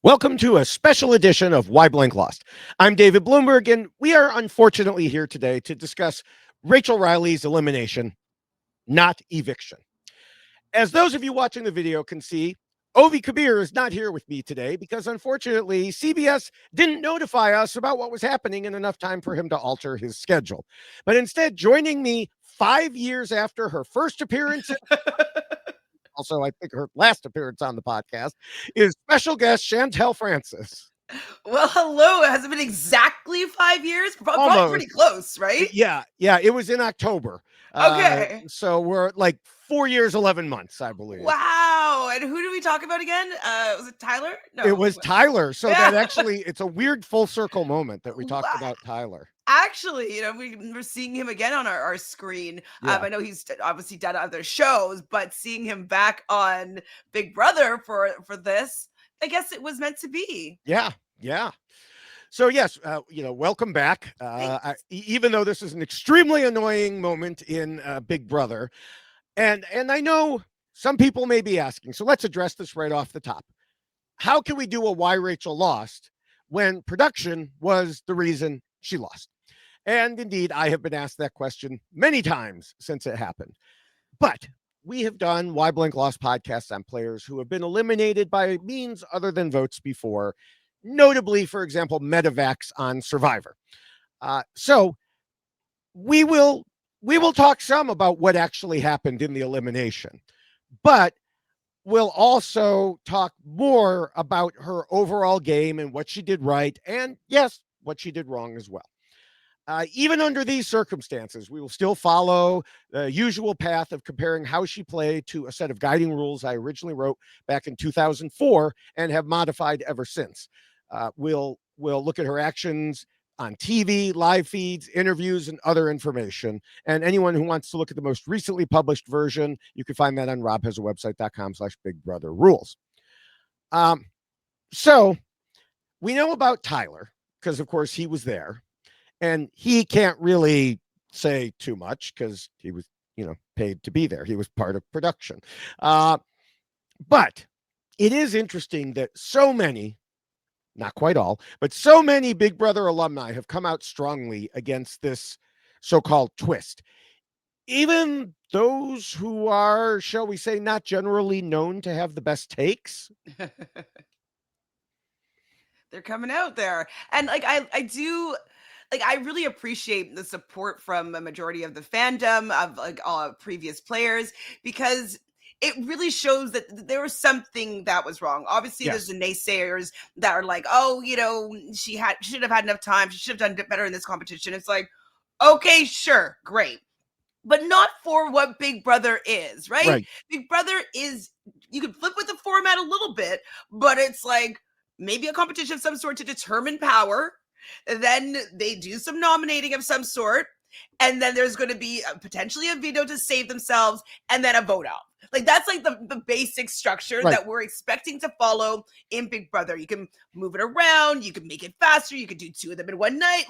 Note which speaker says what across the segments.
Speaker 1: Welcome to a special edition of Why Blank Lost. I'm David Bloomberg, and we are unfortunately here today to discuss Rachel Riley's elimination, not eviction. As those of you watching the video can see, Ovi Kabir is not here with me today because unfortunately CBS didn't notify us about what was happening in enough time for him to alter his schedule. But instead, joining me 5 years after her first appearance, also I think her last appearance on the podcast, is special guest Chantele Francis.
Speaker 2: Well, hello. It hasn't been exactly 5 years. Probably
Speaker 1: Almost.
Speaker 2: pretty close, right?
Speaker 1: Yeah, it was in October.
Speaker 2: Okay.
Speaker 1: So we're like 4 years, 11 months, I believe.
Speaker 2: Wow. And who did we talk about again? Was it Tyler? No.
Speaker 1: It was Tyler. So
Speaker 2: Yeah.
Speaker 1: that actually, it's a weird full circle moment that we talked
Speaker 2: Wow.
Speaker 1: about Tyler.
Speaker 2: Actually, we're seeing him again on our screen.
Speaker 1: Yeah.
Speaker 2: I know he's obviously done other shows, but seeing him back on Big Brother for this, I guess it was meant to be.
Speaker 1: Yeah. So yes, welcome back. Even though this is an extremely annoying moment in Big Brother, and I know some people may be asking, so let's address this right off the top. How can we do a Why Rachel Lost when production was the reason she lost? And indeed, I have been asked that question many times since it happened. But we have done Why Blank Lost podcasts on players who have been eliminated by means other than votes before, notably, for example, Medevacs on Survivor. So we will talk some about what actually happened in the elimination, but we'll also talk more about her overall game and what she did right, and yes, what she did wrong as well. Even under these circumstances, we will still follow the usual path of comparing how she played to a set of guiding rules I originally wrote back in 2004 and have modified ever since. We'll look at her actions on TV, live feeds, interviews, and other information. And anyone who wants to look at the most recently published version, you can find that on robhasawebsite.com/bigbbrotherrules. So we know about Tyler because, of course, he was there. And he can't really say too much because he was, paid to be there. He was part of production. But it is interesting that so many, not quite all, but so many Big Brother alumni have come out strongly against this so-called twist. Even those who are, shall we say, not generally known to have the best takes.
Speaker 2: They're coming out there. And I do I really appreciate the support from a majority of the fandom of all previous players, because it really shows that there was something that was wrong. Obviously,
Speaker 1: Yes.
Speaker 2: there's the naysayers that are like, oh, she should have had enough time. She should have done better in this competition. It's like, okay, sure, great. But not for what Big Brother is, right? Big Brother is, you can flip with the format a little bit, but it's like maybe a competition of some sort to determine power. Then they do some nominating of some sort, and then there's going to be potentially a veto to save themselves, and then a vote out. Like that's like the basic structure that we're expecting to follow in Big Brother. You can move it around, you can make it faster, you could do two of them in one night,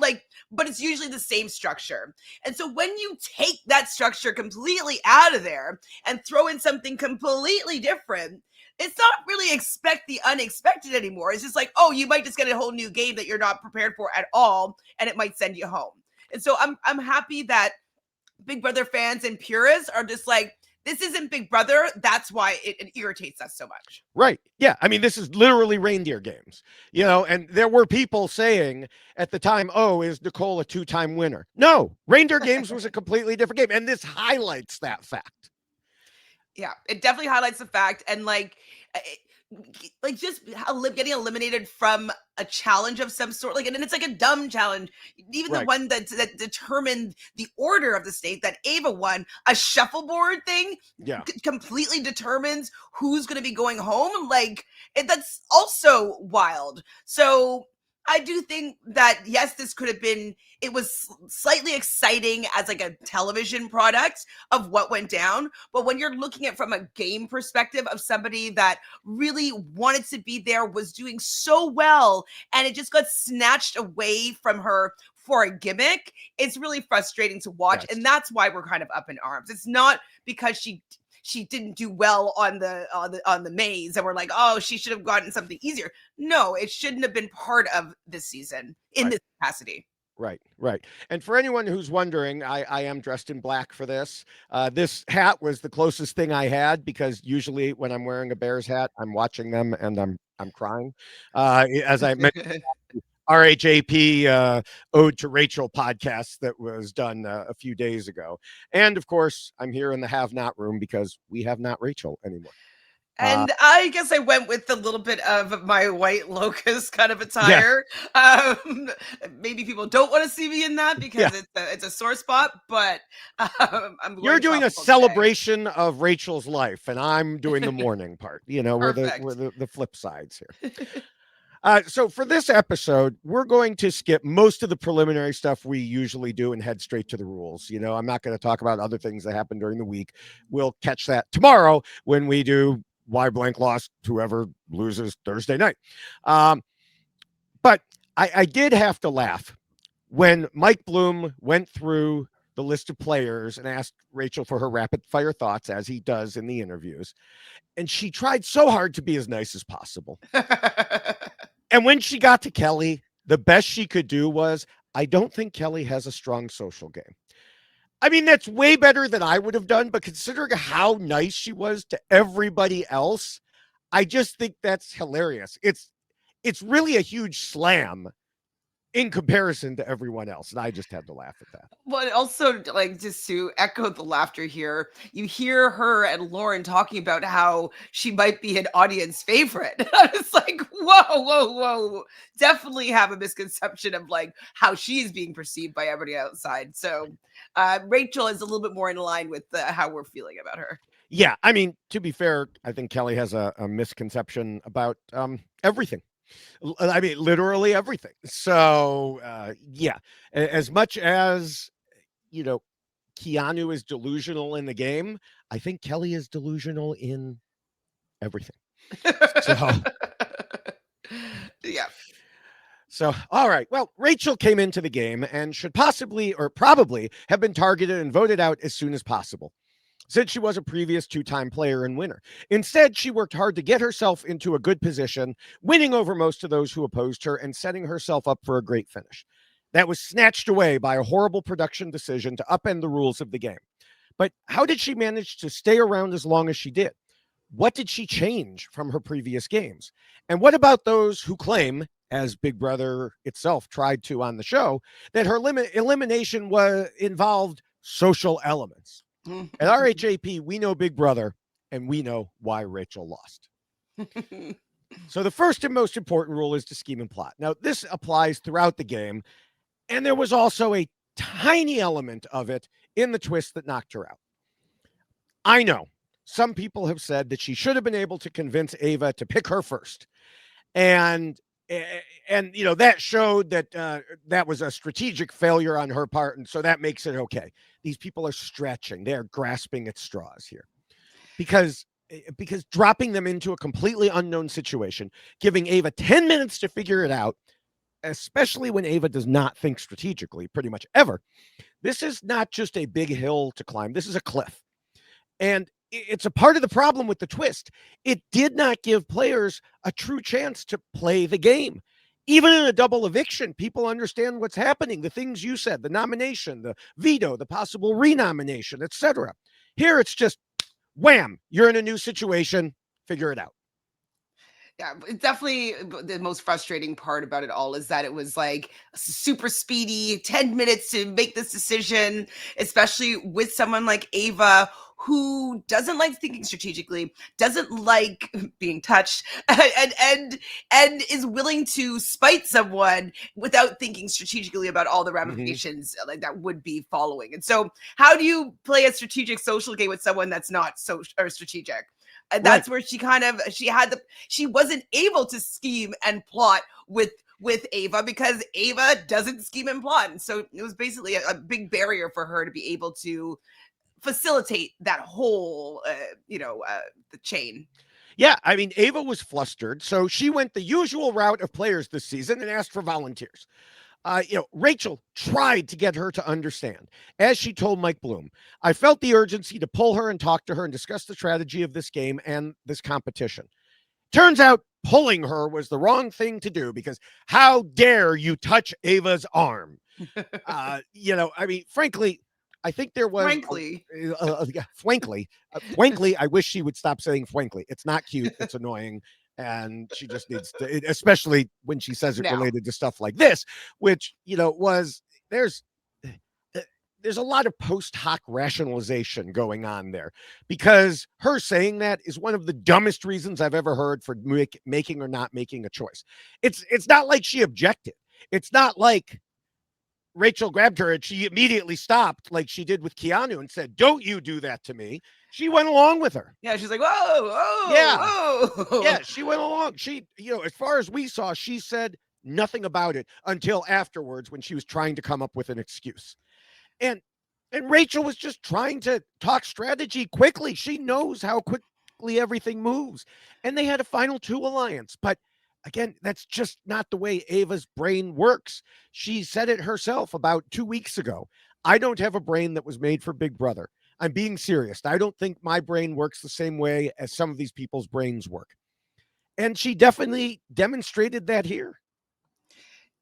Speaker 2: but it's usually the same structure. And so when you take that structure completely out of there and throw in something completely different, it's not really expect the unexpected anymore. It's just like, oh, you might just get a whole new game that you're not prepared for at all, and it might send you home. And so I'm happy that Big Brother fans and purists are just like, this isn't Big Brother. That's why it irritates us so much.
Speaker 1: Right. Yeah. I mean, this is literally reindeer games, and there were people saying at the time, oh, is Nicole a two-time winner? No, reindeer games was a completely different game. And this highlights that fact.
Speaker 2: Yeah, it definitely highlights the fact. And just getting eliminated from a challenge of some sort, and it's like a dumb challenge, even the one that determined the order of the state that Ava won, a shuffleboard thing, completely determines who's going to be going home. That's also wild. So I do think that, yes, this could have been, it was slightly exciting as like a television product of what went down. But when you're looking at from a game perspective of somebody that really wanted to be there, was doing so well, and it just got snatched away from her for a gimmick, it's really frustrating to watch. Yes. And that's why we're kind of up in arms. It's not because she she didn't do well on the maze, and we're like, oh, she should have gotten something easier. No, it shouldn't have been part of this season in
Speaker 1: Right.
Speaker 2: this capacity.
Speaker 1: Right. And for anyone who's wondering, I am dressed in black for this. This hat was the closest thing I had because usually when I'm wearing a Bears hat, I'm watching them and I'm crying. As I mentioned, RHAP Ode to Rachel podcast that was done a few days ago. And of course, I'm here in the have not room because we have not Rachel anymore.
Speaker 2: And I guess I went with a little bit of my white locust kind of
Speaker 1: Yeah.
Speaker 2: attire. Maybe people don't want to see me in that
Speaker 1: Yeah.
Speaker 2: because it's a sore spot, but I'm
Speaker 1: You're
Speaker 2: going
Speaker 1: doing a
Speaker 2: tropical today.
Speaker 1: celebration of Rachel's life, and I'm doing the mourning part. We're
Speaker 2: Perfect.
Speaker 1: the flip sides here. So for this episode, we're going to skip most of the preliminary stuff we usually do and head straight to the rules. I'm not going to talk about other things that happen during the week. We'll catch that tomorrow when we do why blank lost, whoever loses Thursday night. But I did have to laugh when Mike Bloom went through the list of players and asked Rachel for her rapid fire thoughts, as he does in the interviews. And she tried so hard to be as nice as possible. And when she got to Kelly, the best she could do was, I don't think Kelly has a strong social game. I mean, that's way better than I would have done, but considering how nice she was to everybody else, I just think that's hilarious. It's really a huge slam in comparison to everyone else. And I just had to laugh at that.
Speaker 2: Well, also, like, just to echo the laughter here, you hear her and Lauren talking about how she might be an audience favorite. It's like, whoa. Definitely have a misconception of like how she's being perceived by everybody outside. So Rachel is a little bit more in line with how we're feeling about her.
Speaker 1: Yeah. I mean, to be fair, I think Kelly has a misconception about everything. I mean, literally everything. So, yeah, as much as, Keanu is delusional in the game, I think Kelly is delusional in everything. So,
Speaker 2: yeah.
Speaker 1: So, all right. Well, Rachel came into the game and should possibly or probably have been targeted and voted out as soon as possible, since she was a previous two-time player and winner. Instead, she worked hard to get herself into a good position, winning over most of those who opposed her and setting herself up for a great finish. That was snatched away by a horrible production decision to upend the rules of the game. But how did she manage to stay around as long as she did? What did she change from her previous games? And what about those who claim, as Big Brother itself tried to on the show, that her elimination involved social elements? At RHAP, we know Big Brother, and we know why Rachel lost. So the first and most important rule is to scheme and plot. Now, this applies throughout the game, and there was also a tiny element of it in the twist that knocked her out. I know some people have said that she should have been able to convince Ava to pick her first. And that showed that that was a strategic failure on her part, and so that makes it okay. These people are stretching; they're grasping at straws here, because dropping them into a completely unknown situation, giving Ava 10 minutes to figure it out, especially when Ava does not think strategically, pretty much ever. This is not just a big hill to climb; this is a cliff, and it's a part of the problem with the twist. It did not give players a true chance to play the game. Even in a double eviction, people understand what's happening. The things you said, the nomination, the veto, the possible renomination, etc. Here, it's just wham, you're in a new situation, figure it out.
Speaker 2: Yeah, it's definitely the most frustrating part about it all is that it was like super speedy, 10 minutes to make this decision, especially with someone like Ava who doesn't like thinking strategically, doesn't like being touched, and is willing to spite someone without thinking strategically about all the ramifications like that would be following. And so how do you play a strategic social game with someone that's not so or strategic? And that's where she wasn't able to scheme and plot with Ava because Ava doesn't scheme and plot. And so it was basically a big barrier for her to be able to facilitate that whole, the chain.
Speaker 1: Yeah, I mean, Ava was flustered, so she went the usual route of players this season and asked for volunteers. Rachel tried to get her to understand. As she told Mike Bloom, I felt the urgency to pull her and talk to her and discuss the strategy of this game and this competition. Turns out pulling her was the wrong thing to do because how dare you touch Ava's arm? Frankly, I think there was
Speaker 2: Frankly.
Speaker 1: frankly, I wish she would stop saying frankly. It's not cute. It's annoying. And she just needs to, especially when she says it related to stuff like this, which, there's there's a lot of post hoc rationalization going on there because her saying that is one of the dumbest reasons I've ever heard for making or not making a choice. It's not like she objected. It's not like Rachel grabbed her and she immediately stopped like she did with Keanu and said, don't you do that to me. She went along with her.
Speaker 2: Yeah, she's like, whoa.
Speaker 1: Yeah, she went along. She, as far as we saw, she said nothing about it until afterwards when she was trying to come up with an excuse. And Rachel was just trying to talk strategy quickly. She knows how quickly everything moves. And they had a final two alliance. But again, that's just not the way Ava's brain works. She said it herself about 2 weeks ago. I don't have a brain that was made for Big Brother. I'm being serious. I don't think my brain works the same way as some of these people's brains work. And she definitely demonstrated that here.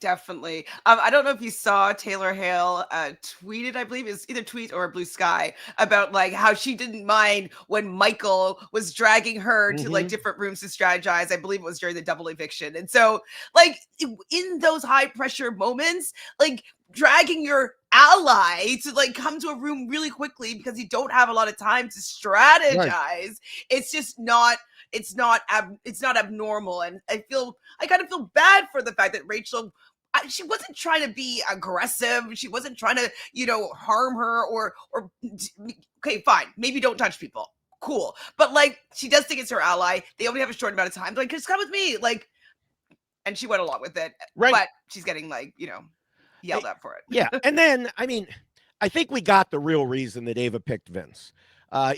Speaker 2: Definitely. I don't know if you saw Taylor Hale tweeted, I believe it's either tweet or Blue Sky, about like how she didn't mind when Michael was dragging her to like different rooms to strategize. I believe it was during the double eviction. And so like in those high pressure moments, like dragging your ally to like come to a room really quickly because you don't have a lot of time to strategize. Right. It's just not it's not abnormal. And I kind of feel bad for the fact that Rachel, she wasn't trying to be aggressive. She wasn't trying to, harm her or okay, fine. Maybe don't touch people. Cool. But like, she does think it's her ally. They only have a short amount of time. Like, just come with me. Like, and she went along with it. Right. But she's getting like, yelled at for it.
Speaker 1: Yeah. And then, I think we got the real reason that Ava picked Vince,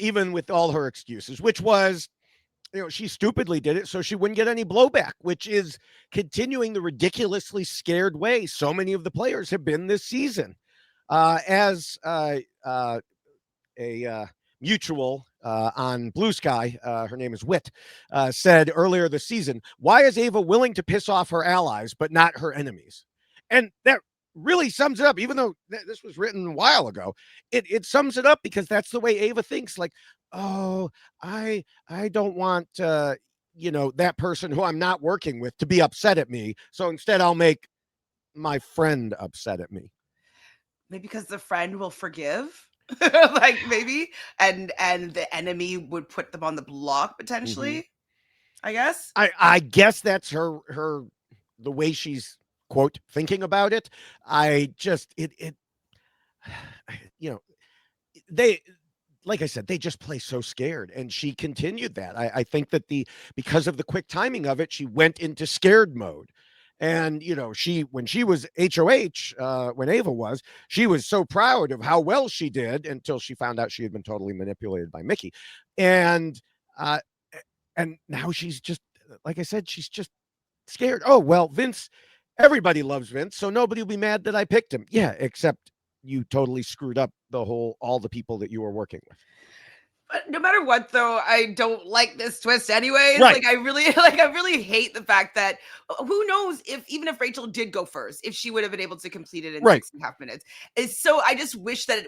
Speaker 1: even with all her excuses, which was, she stupidly did it so she wouldn't get any blowback, which is continuing the ridiculously scared way so many of the players have been this season. As a mutual on Blue Sky, her name is Wit, said earlier this season, why is Ava willing to piss off her allies but not her enemies? And that really sums it up, even though this was written a while ago. It sums it up because that's the way Ava thinks. Like, oh, I don't want that person who I'm not working with to be upset at me, so instead I'll make my friend upset at me.
Speaker 2: Maybe because the friend will forgive. Like maybe and the enemy would put them on the block potentially. I guess
Speaker 1: I guess that's her the way she's quote thinking about it. I just they, like I said, they just play so scared, and she continued that. I think that because of the quick timing of it, she went into scared mode. And, when she was HOH, when Ava was, she was so proud of how well she did until she found out she had been totally manipulated by Mickey. And now she's just, like I said, she's just scared. Oh, well, Vince, everybody loves Vince, so nobody will be mad that I picked him. Yeah, except you totally screwed up all the people that you were working with.
Speaker 2: But no matter what, though, I don't like this twist anyways.
Speaker 1: Right.
Speaker 2: Like, I really hate the fact that who knows even if Rachel did go first, if she would have been able to complete it in 6.5 minutes. So I just wish that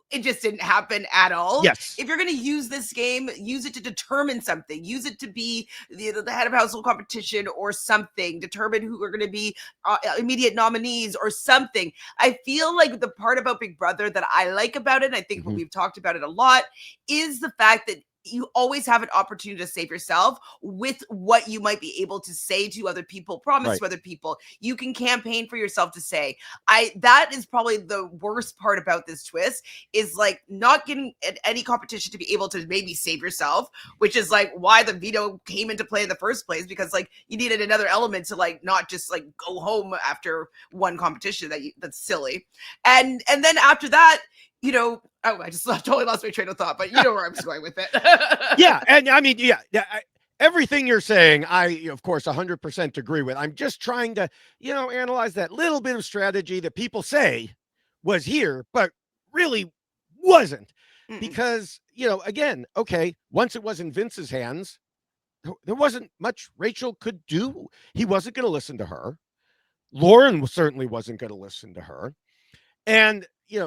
Speaker 2: it just didn't happen at all.
Speaker 1: Yes.
Speaker 2: If you're going to use this game, use it to determine something. Use it to be the head of household competition or something. Determine who are going to be immediate nominees or something. I feel like the part about Big Brother that I like about it, and I think when we've talked about it a lot, is the fact that you always have an opportunity to save yourself with what you might be able to say to other people, promise to other people. You can campaign for yourself to say. That is probably the worst part about this twist, is like not getting any competition to be able to maybe save yourself, which is like why the veto came into play in the first place, because like you needed another element to like not just like go home after one competition that's silly. And then after that, I just totally lost my train of thought, but you know where I'm going with it.
Speaker 1: Yeah. And everything you're saying, I, of course, 100% agree with. I'm just trying to, analyze that little bit of strategy that people say was here, but really wasn't.
Speaker 2: Mm-mm.
Speaker 1: Because, again, okay, once it was in Vince's hands, there wasn't much Rachel could do. He wasn't going to listen to her. Lauren certainly wasn't going to listen to her. And,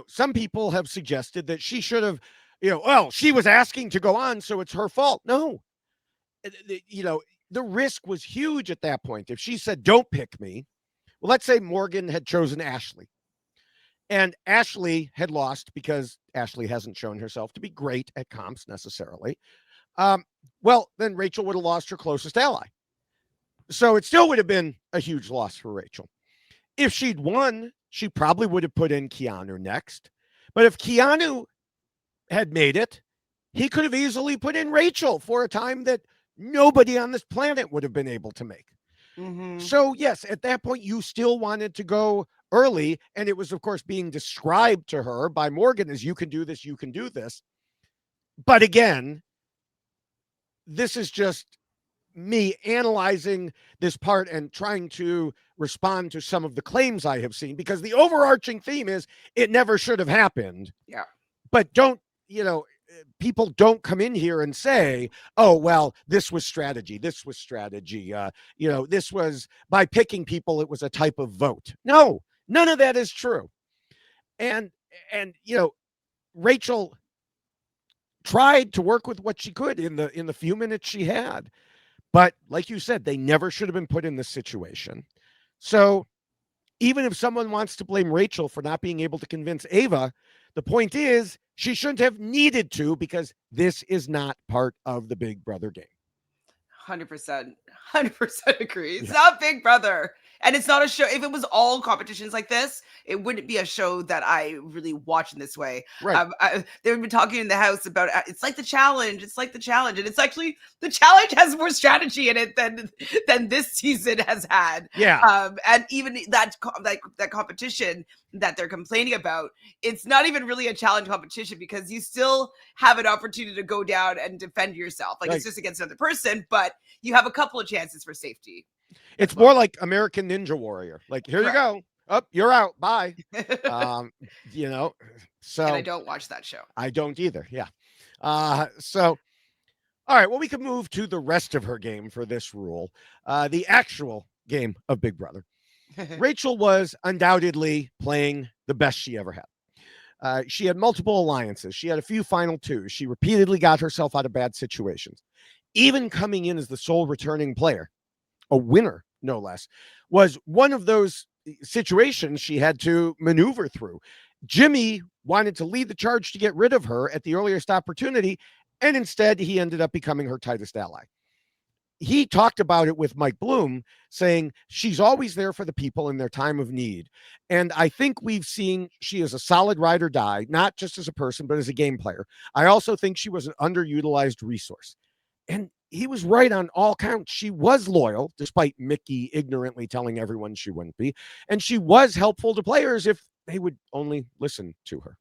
Speaker 1: some people have suggested that she should have, well, she was asking to go on, so it's her fault. No, you know, the risk was huge at that point. If she said, don't pick me, well, let's say Morgan had chosen Ashley and Ashley had lost because Ashley hasn't shown herself to be great at comps necessarily. Um, well, then Rachel would have lost her closest ally. So it still would have been a huge loss for Rachel. If she'd won, she probably would have put in Keanu next. But if Keanu had made it, he could have easily put in Rachel for a time that nobody on this planet would have been able to make.
Speaker 2: Mm-hmm.
Speaker 1: So, yes, at that point, you still wanted to go early. And it was, of course, being described to her by Morgan as you can do this, you can do this. But again, this is just me analyzing this part and trying to respond to some of the claims I have seen, because the overarching theme is it never should have happened.
Speaker 2: Yeah.
Speaker 1: But don't, people don't come in here and say, oh, well, this was strategy. This was strategy. This was by picking people, it was a type of vote. No, none of that is true. And, Rachel tried to work with what she could in the few minutes she had. But like you said, they never should have been put in this situation. So even if someone wants to blame Rachel for not being able to convince Ava, the point is she shouldn't have needed to, because this is not part of the Big Brother game.
Speaker 2: 100%. 100% agree. It's
Speaker 1: Yeah.
Speaker 2: not Big Brother. And it's not a show. If it was all competitions like this, it wouldn't be a show that I really watch in this way.
Speaker 1: Right.
Speaker 2: They've been talking in the house about it's like the challenge. It's like the challenge, and it's actually the challenge has more strategy in it than this season has had.
Speaker 1: Yeah.
Speaker 2: And even that competition that they're complaining about, it's not even really a challenge competition, because you still have an opportunity to go down and defend yourself. Like,
Speaker 1: Right.
Speaker 2: it's just against another person, but you have a couple of chances for safety.
Speaker 1: It's more like American Ninja Warrior. Like, here you go. Up, you're out. Bye. So.
Speaker 2: And I don't watch that show.
Speaker 1: I don't either. Yeah. So, all right. Well, we can move to the rest of her game for this rule. The actual game of Big Brother. Rachel was undoubtedly playing the best she ever had. She had multiple alliances. She had a few final twos. She repeatedly got herself out of bad situations. Even coming in as the sole returning player, a winner, no less, was one of those situations she had to maneuver through. Jimmy wanted to lead the charge to get rid of her at the earliest opportunity, and instead he ended up becoming her tightest ally. He talked about it with Mike Bloom, saying she's always there for the people in their time of need. And I think we've seen she is a solid ride or die, not just as a person, but as a game player. I also think she was an underutilized resource. And he was right on all counts. She was loyal, despite Mickey ignorantly telling everyone she wouldn't be. And she was helpful to players if they would only listen to her.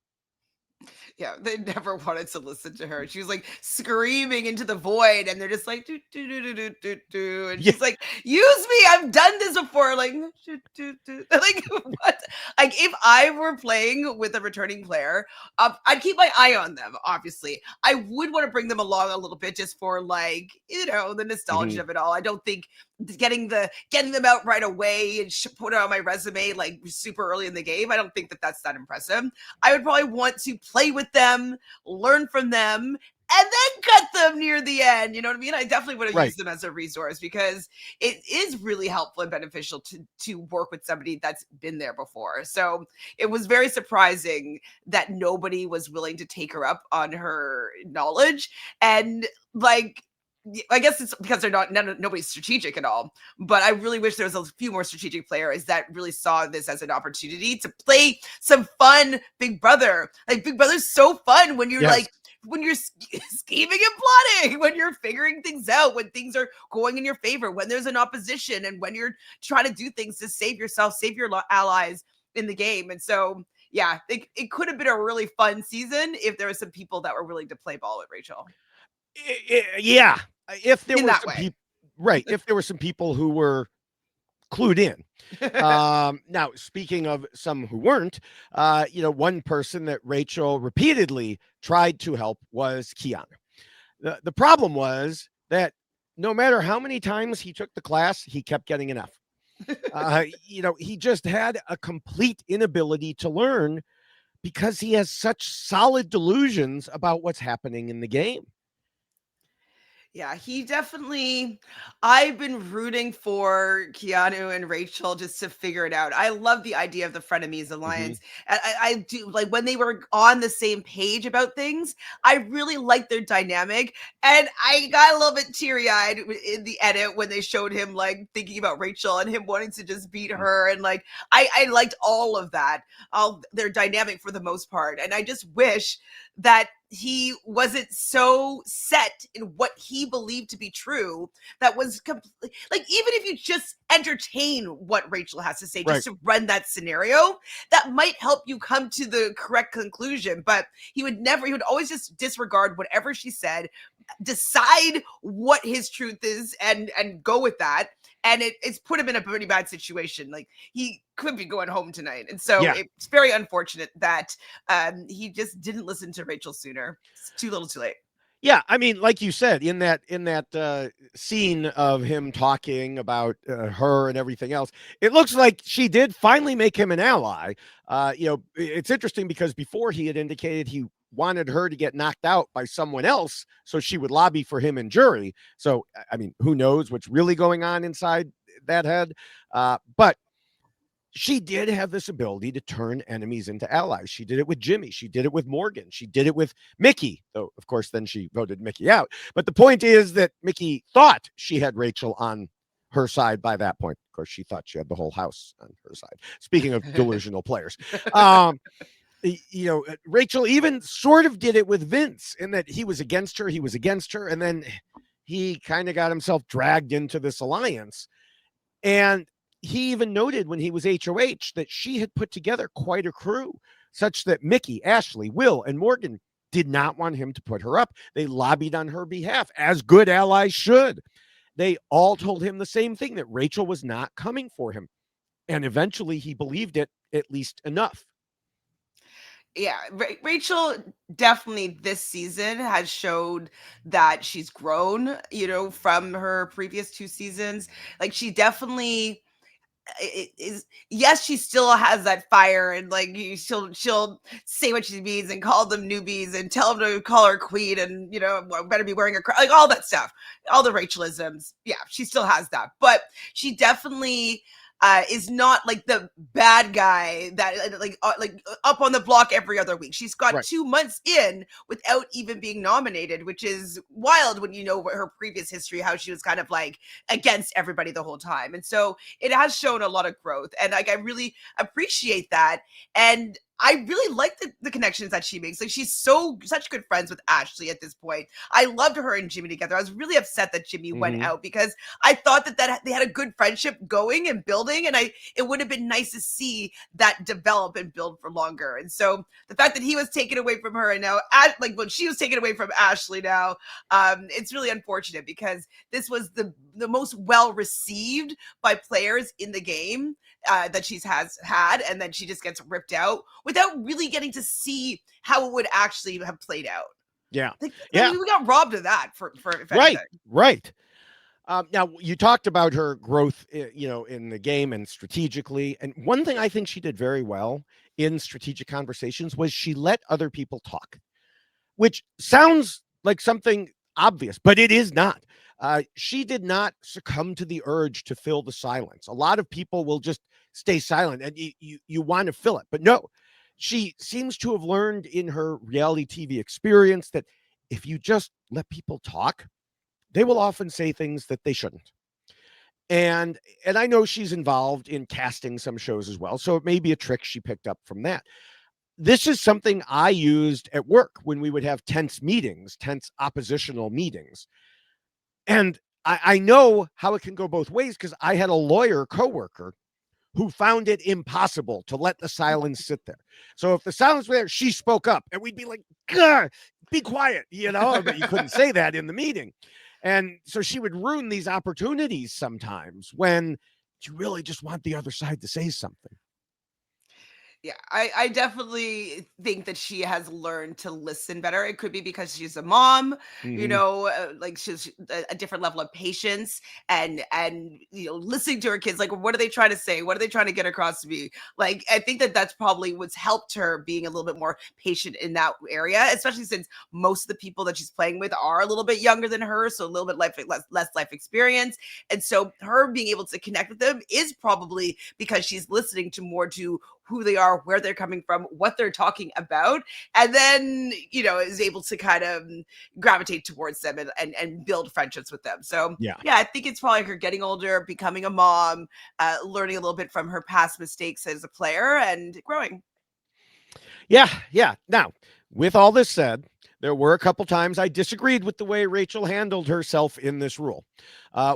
Speaker 2: Yeah, they never wanted to listen to her. She was like screaming into the void, and they're just like, do, do, do, do, do, do, do. And she's like, use me. I've done this before. Like, do, do, do. Like, what? Like, if I were playing with a returning player, I'd keep my eye on them, obviously. I would want to bring them along a little bit just for, like, the nostalgia of it all. I don't think getting them out right away and put it on my resume like super early in the game, I don't think that's that impressive. I would probably want to play with them, learn from them, and then cut them near the end. You know what I mean? I definitely would have used them as a resource, because it is really helpful and beneficial to work with somebody that's been there before. So it was very surprising that nobody was willing to take her up on her knowledge. And like, I guess it's because nobody's strategic at all. But I really wish there was a few more strategic players that really saw this as an opportunity to play some fun Big Brother. Like, Big Brother's so fun when you're when you're scheming and plotting, when you're figuring things out, when things are going in your favor, when there's an opposition, and when you're trying to do things to save yourself, save your allies in the game. And so, yeah, it could have been a really fun season if there were some people that were willing to play ball with Rachel.
Speaker 1: Yeah, if there
Speaker 2: in
Speaker 1: were
Speaker 2: that
Speaker 1: some
Speaker 2: way.
Speaker 1: people, right? If there were some people who were clued in. Now, speaking of some who weren't, one person that Rachel repeatedly tried to help was Keanu. The problem was that no matter how many times he took the class, he kept getting an F. He just had a complete inability to learn because he has such solid delusions about what's happening in the game.
Speaker 2: Yeah, he definitely. I've been rooting for Keanu and Rachel just to figure it out. I love the idea of the frenemies
Speaker 1: Mm-hmm.
Speaker 2: alliance. I do like when they were on the same page about things. I really liked their dynamic, and I got a little bit teary eyed in the edit when they showed him like thinking about Rachel and him wanting to just beat her, and like I liked all of that, all their dynamic for the most part, and I just wish that he wasn't so set in what he believed to be true that was like, even if you just entertain what Rachel has to say,
Speaker 1: Right.
Speaker 2: just to run that scenario, that might help you come to the correct conclusion. But he would always just disregard whatever she said, decide what his truth is, and go with that. And it's put him in a pretty bad situation. Like, he could be going home tonight, and so
Speaker 1: Yeah.
Speaker 2: it's very unfortunate that he just didn't listen to Rachel sooner. It's too little, too late.
Speaker 1: Yeah, I mean, like you said, in that scene of him talking about her and everything else, it looks like she did finally make him an ally. It's interesting because before he had indicated he wanted her to get knocked out by someone else, so she would lobby for him in jury. So, I mean, who knows what's really going on inside that head? But she did have this ability to turn enemies into allies. She did it with Jimmy. She did it with Morgan. She did it with Mickey, though, of course, then she voted Mickey out. But the point is that Mickey thought she had Rachel on her side by that point. Of course, she thought she had the whole house on her side. Speaking of delusional players. Um, Rachel even sort of did it with Vince in that he was against her. He was against her. And then he kind of got himself dragged into this alliance. And he even noted when he was HOH that she had put together quite a crew, such that Mickey, Ashley, Will, and Morgan did not want him to put her up. They lobbied on her behalf, as good allies should. They all told him the same thing, that Rachel was not coming for him. And eventually he believed it, at least enough.
Speaker 2: Yeah, Rachel definitely this season has showed that she's grown, from her previous two seasons. Like, she definitely is. Yes, she still has that fire, and like, she'll say what she means and call them newbies and tell them to call her queen, and better be wearing a like all that stuff, all the Rachelisms. Yeah, she still has that, but she definitely is not like the bad guy that like up on the block every other week. She's got
Speaker 1: Right.
Speaker 2: 2 months in without even being nominated, which is wild when you know her previous history, how she was kind of like against everybody the whole time. And so it has shown a lot of growth, and like, I really appreciate that. And I really like the connections that she makes. Like, she's such good friends with Ashley at this point. I loved her and Jimmy together. I was really upset that Jimmy went
Speaker 1: Mm-hmm.
Speaker 2: out, because I thought that they had a good friendship going and building, and it would have been nice to see that develop and build for longer. And so the fact that he was taken away from her, and now like when she was taken away from Ashley now, it's really unfortunate, because this was the most well received by players in the game that she's has had, and then she just gets ripped out without really getting to see how it would actually have played out.
Speaker 1: Yeah.
Speaker 2: Like,
Speaker 1: Yeah.
Speaker 2: we got robbed of that for if
Speaker 1: Right.
Speaker 2: anything.
Speaker 1: Right. Now, you talked about her growth, in the game and strategically. And one thing I think she did very well in strategic conversations was she let other people talk, which sounds like something obvious, but it is not. She did not succumb to the urge to fill the silence. A lot of people will just stay silent, and you want to fill it, but no. She seems to have learned in her reality TV experience that if you just let people talk, they will often say things that they shouldn't. And I know she's involved in casting some shows as well, so it may be a trick she picked up from that. This is something I used at work when we would have tense meetings, tense oppositional meetings. And I know how it can go both ways, because I had a lawyer coworker who found it impossible to let the silence sit there. So if the silence was there, she spoke up, and we'd be like, "God, be quiet, but you couldn't say that in the meeting. And so she would ruin these opportunities sometimes when you really just want the other side to say something.
Speaker 2: Yeah, I definitely think that she has learned to listen better. It could be because she's a mom,
Speaker 1: Mm-hmm.
Speaker 2: like she's a different level of patience and listening to her kids. Like, what are they trying to say? What are they trying to get across to me? Like, I think that that's probably what's helped her being a little bit more patient in that area, especially since most of the people that she's playing with are a little bit younger than her, so a little bit less life experience, and so her being able to connect with them is probably because she's listening to more to who they are, where they're coming from, what they're talking about, and then, is able to kind of gravitate towards them and build friendships with them. So,
Speaker 1: Yeah.
Speaker 2: yeah, I think it's probably her getting older, becoming a mom, learning a little bit from her past mistakes as a player and growing.
Speaker 1: Yeah. Yeah. Now, with all this said, there were a couple times I disagreed with the way Rachel handled herself in this rule.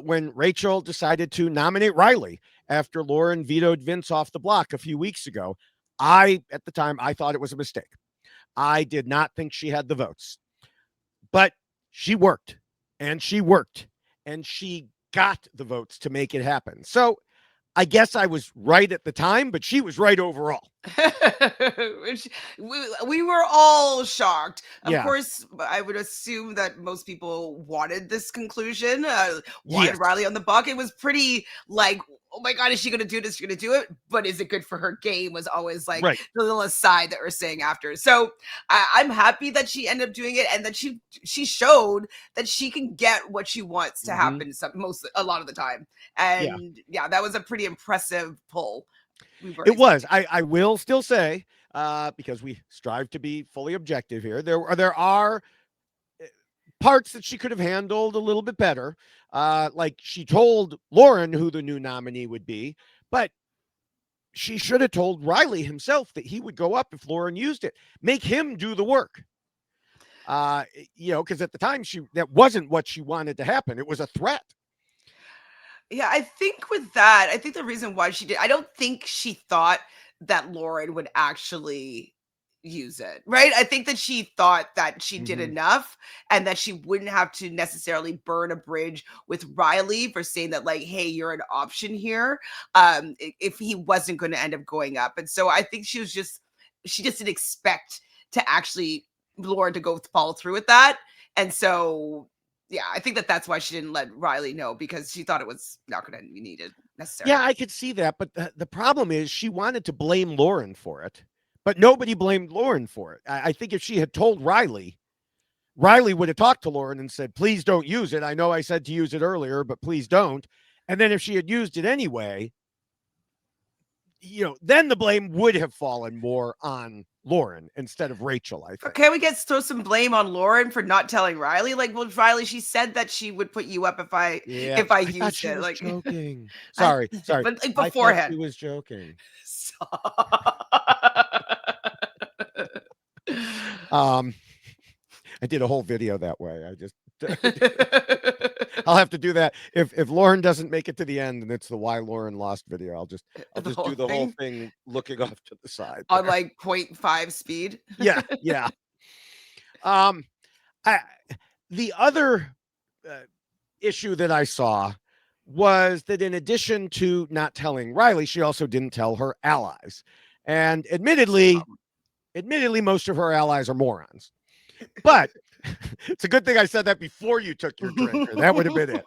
Speaker 1: When Rachel decided to nominate Riley after Lauren vetoed Vince off the block a few weeks ago, at the time, I thought it was a mistake. I did not think she had the votes, but she worked and she worked and she got the votes to make it happen. So I guess I was right at the time, but she was right overall.
Speaker 2: we were all shocked. Of
Speaker 1: Yeah.
Speaker 2: course, I would assume that most people wanted this conclusion, wanted
Speaker 1: Yes.
Speaker 2: Riley on the buck. It was pretty like, oh my God, is she going to do this? She's going to do it. But is it good for her game? Was always like
Speaker 1: Right.
Speaker 2: the little aside that we're saying after. So I'm happy that she ended up doing it and that she showed that she can get what she wants to
Speaker 1: Mm-hmm.
Speaker 2: happen a lot of the time.
Speaker 1: Yeah.
Speaker 2: And yeah, that was a pretty impressive pull.
Speaker 1: It was. I will still say, because we strive to be fully objective here, there are parts that she could have handled a little bit better. Like she told Lauren who the new nominee would be, but she should have told Riley himself that he would go up if Lauren used it. Make him do the work. Because at the time that wasn't what she wanted to happen. It was a threat.
Speaker 2: Yeah, I think with that, I think the reason why she did, I don't think she thought that Lauren would actually use it, right? I think that she thought that she did
Speaker 1: Mm-hmm.
Speaker 2: enough and that she wouldn't have to necessarily burn a bridge with Riley for saying that, like, hey, you're an option here, if he wasn't going to end up going up. And so I think she just didn't expect to actually Lauren to go follow through with that. And so yeah, I think that that's why she didn't let Riley know, because she thought it was not going to be needed necessarily.
Speaker 1: Yeah, I could see that, but the problem is she wanted to blame Lauren for it, but nobody blamed Lauren for it. I think if she had told Riley, Riley would have talked to Lauren and said, please don't use it. I know I said to use it earlier, but please don't. And then if she had used it anyway, then the blame would have fallen more on Lauren instead of Rachel, I think.
Speaker 2: Can we throw some blame on Lauren for not telling Riley? Like, well, Riley, she said that she would put you up if I
Speaker 1: thought
Speaker 2: used
Speaker 1: she
Speaker 2: it.
Speaker 1: was
Speaker 2: Like,
Speaker 1: joking. Sorry.
Speaker 2: but like
Speaker 1: I thought
Speaker 2: beforehand.
Speaker 1: she was joking. I did a whole video that way. I'll have to do that if Lauren doesn't make it to the end and it's the why Lauren lost video. I'll just do the whole thing looking off to the side
Speaker 2: on like 0.5 speed.
Speaker 1: Yeah. The other issue that I saw was that in addition to not telling Riley, she also didn't tell her allies, and admittedly, most of her allies are morons. But it's a good thing I said that before you took your drink. That would have been it.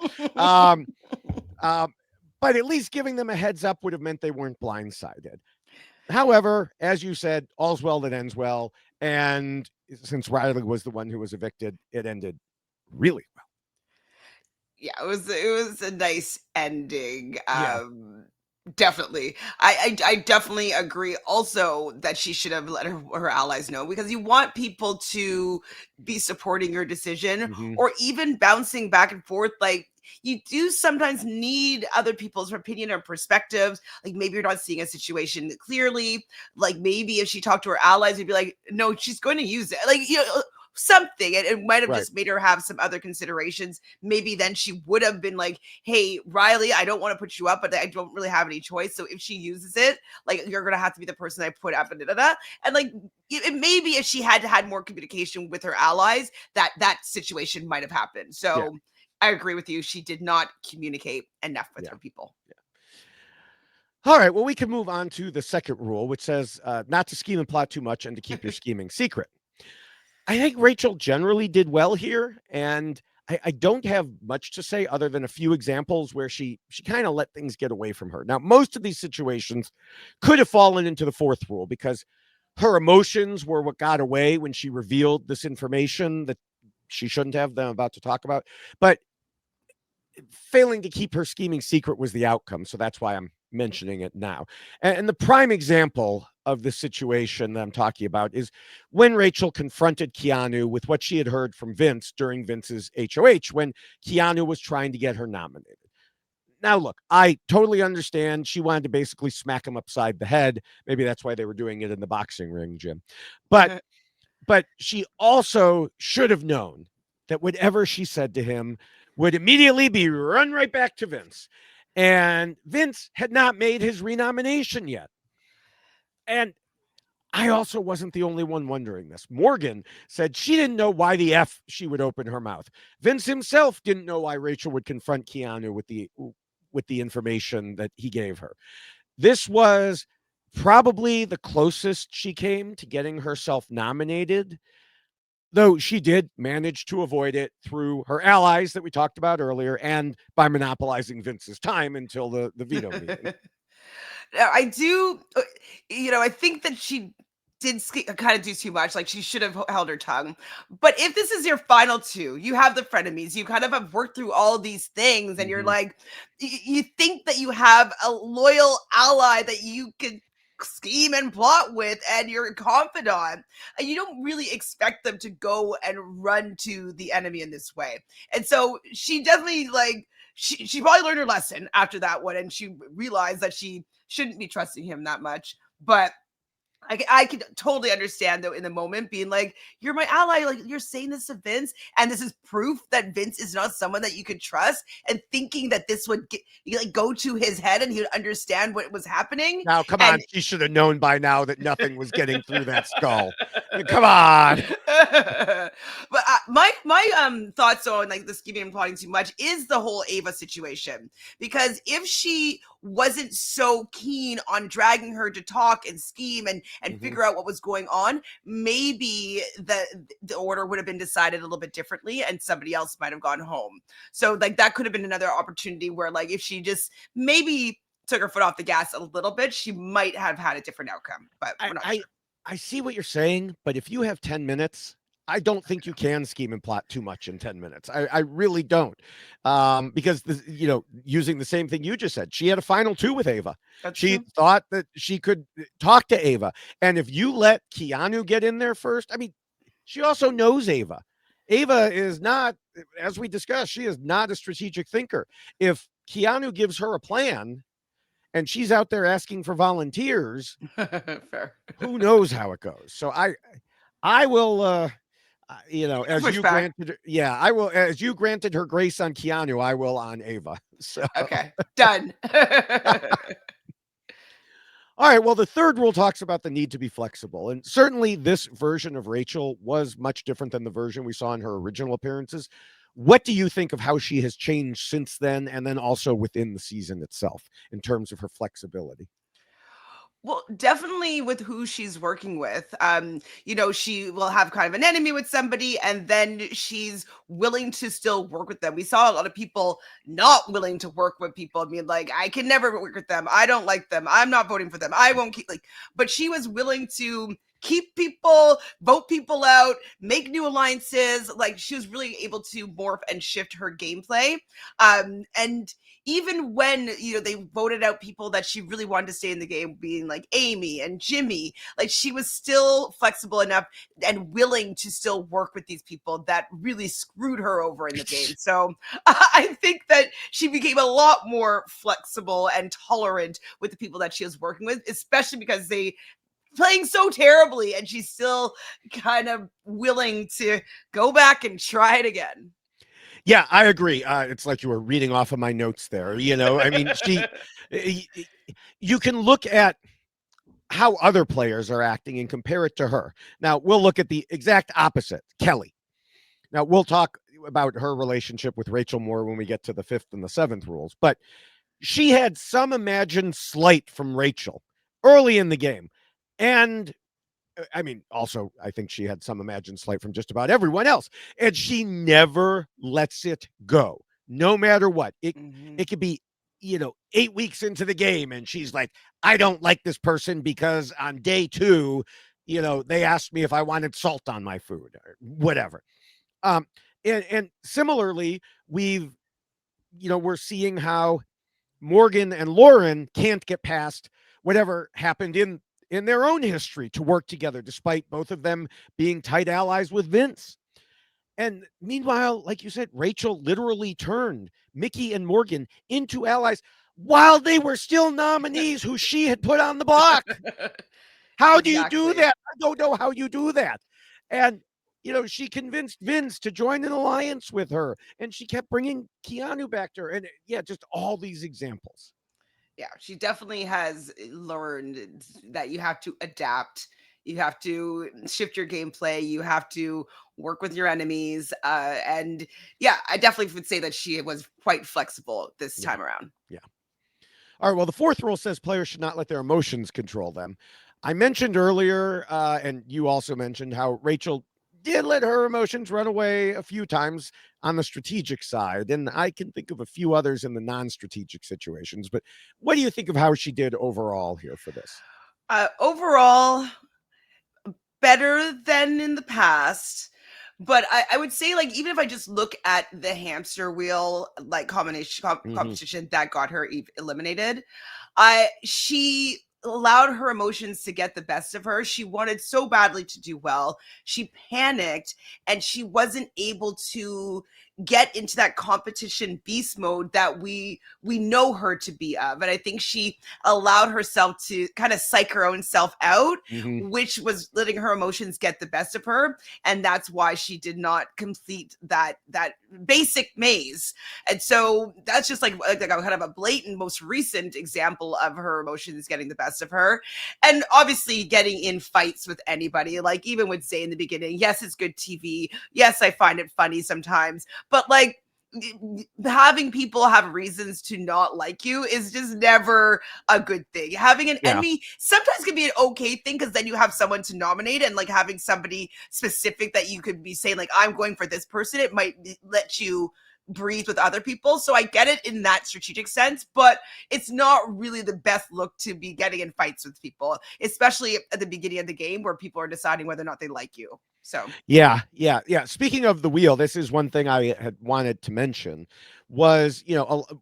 Speaker 1: But at least giving them a heads up would have meant they weren't blindsided. However, as you said, all's well that ends well. And since Riley was the one who was evicted, it ended really well.
Speaker 2: Yeah, it was a nice ending.
Speaker 1: Yeah.
Speaker 2: Definitely. I definitely agree also that she should have let her allies know, because you want people to be supporting your decision,
Speaker 1: Mm-hmm.
Speaker 2: or even bouncing back and forth. Like, you do sometimes need other people's opinion or perspectives. Like, maybe you're not seeing a situation clearly. Like, maybe if she talked to her allies, you'd be like, no, she's going to use it. Like, something. It might have
Speaker 1: Right.
Speaker 2: just made her have some other considerations. Maybe then she would have been like, hey, Riley, I don't want to put you up, but I don't really have any choice. So if she uses it, like, you're going to have to be the person I put up, and And like, it maybe if she had more communication with her allies, that situation might have happened. So I agree with you. She did not communicate enough with her people.
Speaker 1: All right. Well, we can move on to the second rule, which says not to scheme and plot too much and to keep your scheming secret. I think Rachel generally did well here, and I don't have much to say other than a few examples where she kind of let things get away from her. Now, most of these situations could have fallen into the fourth rule because her emotions were what got away when she revealed this information that she shouldn't have, that I'm about to talk about. But failing to keep her scheming secret was the outcome. So that's why I'm mentioning it now. And the prime example of the situation that I'm talking about is when Rachel confronted Keanu with what she had heard from Vince during Vince's HOH when Keanu was trying to get her nominated. Now, look, I totally understand. She wanted to basically smack him upside the head. Maybe that's why they were doing it in the boxing ring, Jim. But she also should have known that whatever she said to him would immediately be run right back to Vince. And Vince had not made his renomination yet. And I also wasn't the only one wondering this. Morgan said she didn't know why the F she would open her mouth. Vince himself didn't know why Rachel would confront Keanu with the information that he gave her. This was probably the closest she came to getting herself nominated, though she did manage to avoid it through her allies that we talked about earlier and by monopolizing Vince's time until the veto meeting.
Speaker 2: I do, I think that she did kind of do too much. Like, she should have held her tongue. But if this is your final two, you have the frenemies, you kind of have worked through all these things, and you're like, you think that you have a loyal ally that you could scheme and plot with, and you're confidant, and you don't really expect them to go and run to the enemy in this way. And so she definitely, like, she probably learned her lesson after that one, and she realized that she shouldn't be trusting him that much. But I could totally understand, though, in the moment being like, you're my ally, like, you're saying this to Vince, and this is proof that Vince is not someone that you could trust, and thinking that this would go to his head and he would understand what was happening.
Speaker 1: Now, come on, she should have known by now that nothing was getting through that skull. Come on.
Speaker 2: But my thoughts on, like, the scheming and plotting too much is the whole Ava situation, because if she wasn't so keen on dragging her to talk and scheme and figure out what was going on, maybe the order would have been decided a little bit differently and somebody else might have gone home. So, like, that could have been another opportunity where, like, if she just maybe took her foot off the gas a little bit, she might have had a different outcome. But we're not sure.
Speaker 1: I see what you're saying, but if you have 10 minutes, I don't think you can scheme and plot too much in 10 minutes. I really don't. Because, using the same thing you just said, she had a final two with Ava. She thought that she could talk to Ava. And if you let Keanu get in there first, I mean, she also knows Ava. Ava is not, as we discussed, she is not a strategic thinker. If Keanu gives her a plan, and she's out there asking for volunteers,
Speaker 2: fair.
Speaker 1: Who knows how it goes? So I will, as you granted, I will, as you granted her grace on Keanu, I will on Ava. So
Speaker 2: okay, done.
Speaker 1: All right. Well, the third rule talks about the need to be flexible. And certainly this version of Rachel was much different than the version we saw in her original appearances. What do you think of how she has changed since then, and then also within the season itself in terms of her flexibility?
Speaker 2: Well, definitely with who she's working with. She will have kind of an enemy with somebody, and then she's willing to still work with them. We saw a lot of people not willing to work with people. I mean, like, I can never work with them. I don't like them. I'm not voting for them. I won't keep, like, but she was willing to keep people, vote people out, make new alliances. Like, she was really able to morph and shift her gameplay. And even when, they voted out people that she really wanted to stay in the game, being like Amy and Jimmy, like, she was still flexible enough and willing to still work with these people that really screwed her over in the game. So I think that she became a lot more flexible and tolerant with the people that she was working with, especially because they playing so terribly, and she's still kind of willing to go back and try it again.
Speaker 1: Yeah, I agree. It's like you were reading off of my notes there. I mean, you can look at how other players are acting and compare it to her. Now, we'll look at the exact opposite, Kelly. Now, we'll talk about her relationship with Rachel more when we get to the 5th and the 7th rules, but she had some imagined slight from Rachel early in the game. And I mean, also, I think she had some imagined slight from just about everyone else. And she never lets it go, no matter what. It could be, 8 weeks into the game, and she's like, I don't like this person because on day 2, they asked me if I wanted salt on my food or whatever. And similarly, we're seeing how Morgan and Lauren can't get past whatever happened in their own history to work together, despite both of them being tight allies with Vince. And meanwhile, like you said, Rachel literally turned Mickey and Morgan into allies while they were still nominees who she had put on the block. How do you do that? I don't know how you do that. And she convinced Vince to join an alliance with her, and she kept bringing Keanu back to her. And just all these examples.
Speaker 2: Yeah, she definitely has learned that you have to adapt. You have to shift your gameplay. You have to work with your enemies. And yeah, I definitely would say that she was quite flexible this time around.
Speaker 1: Yeah. All right. Well, the 4th rule says players should not let their emotions control them. I mentioned earlier, and you also mentioned how Rachel did let her emotions run away a few times on the strategic side. And I can think of a few others in the non-strategic situations. But what do you think of how she did overall here for this?
Speaker 2: Overall, better than in the past. But I would say, like, even if I just look at the hamster wheel, like, competition that got her eliminated, she allowed her emotions to get the best of her. She wanted so badly to do well. She panicked, and she wasn't able to get into that competition beast mode that we know her to be of. And I think she allowed herself to kind of psych her own self out, which was letting her emotions get the best of her. And that's why she did not complete that basic maze. And so that's just like a kind of a blatant, most recent example of her emotions getting the best of her. And obviously getting in fights with anybody, like even would say in the beginning, yes, it's good TV. Yes, I find it funny sometimes, but like having people have reasons to not like you is just never a good thing. Having an enemy sometimes can be an okay thing, because then you have someone to nominate, and like having somebody specific that you could be saying, like, I'm going for this person, it might let you breathe with other people. So I get it in that strategic sense, but it's not really the best look to be getting in fights with people, especially at the beginning of the game where people are deciding whether or not they like you. So
Speaker 1: yeah. Speaking of the wheel, this is one thing I had wanted to mention was,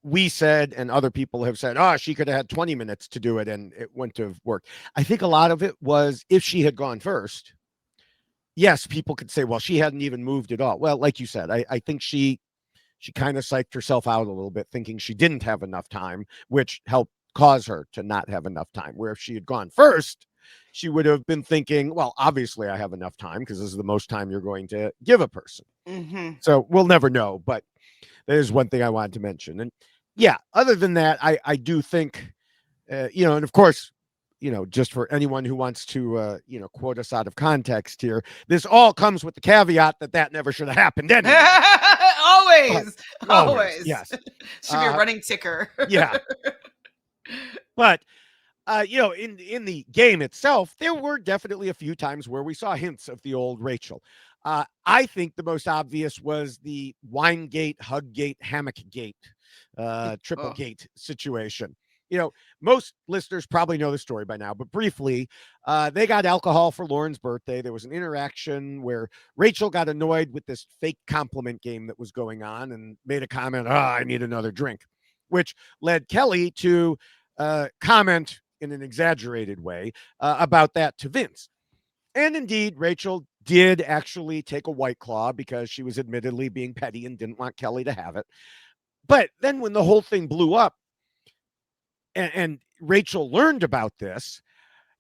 Speaker 1: we said, and other people have said, she could have had 20 minutes to do it and it wouldn't have worked. I think a lot of it was if she had gone first, yes, people could say, well, she hadn't even moved at all. Well, like you said, I think she kind of psyched herself out a little bit, thinking she didn't have enough time, which helped cause her to not have enough time. Where if she had gone first, she would have been thinking, well, obviously I have enough time because this is the most time you're going to give a person. So we'll never know, but that is one thing I wanted to mention. And yeah, other than that, I do think, and of course, just for anyone who wants to, quote us out of context here, this all comes with the caveat that never should have happened anyway.
Speaker 2: Always.
Speaker 1: Yes.
Speaker 2: Should be a running ticker.
Speaker 1: Yeah. But, in the game itself, there were definitely a few times where we saw hints of the old Rachel. I think the most obvious was the wine gate, hug gate, hammock gate, triple gate situation. Most listeners probably know the story by now, but briefly, they got alcohol for Lauren's birthday. There was an interaction where Rachel got annoyed with this fake compliment game that was going on and made a comment, I need another drink, which led Kelly to comment in an exaggerated way about that to Vince. And indeed, Rachel did actually take a White Claw because she was admittedly being petty and didn't want Kelly to have it. But then when the whole thing blew up, and Rachel learned about this,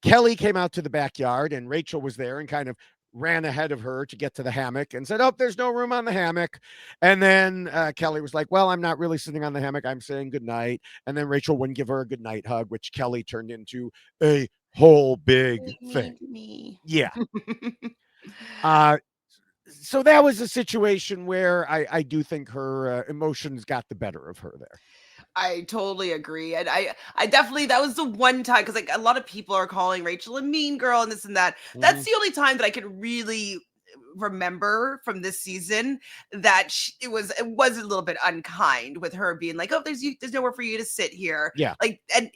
Speaker 1: Kelly came out to the backyard and Rachel was there and kind of ran ahead of her to get to the hammock and said, "Oh, there's no room on the hammock." And then Kelly was like, "Well, I'm not really sitting on the hammock. I'm saying goodnight." And then Rachel wouldn't give her a goodnight hug, which Kelly turned into a whole big thing.
Speaker 2: Mean to me.
Speaker 1: Yeah. Uh, so that was a situation where I do think her emotions got the better of her there.
Speaker 2: I totally agree. And I definitely, that was the one time, because like a lot of people are calling Rachel a mean girl and this and that. That's
Speaker 1: Mhm.
Speaker 2: the only time that I could really remember from this season that it was a little bit unkind with her being like, oh, there's nowhere for you to sit here,
Speaker 1: Yeah.
Speaker 2: like, and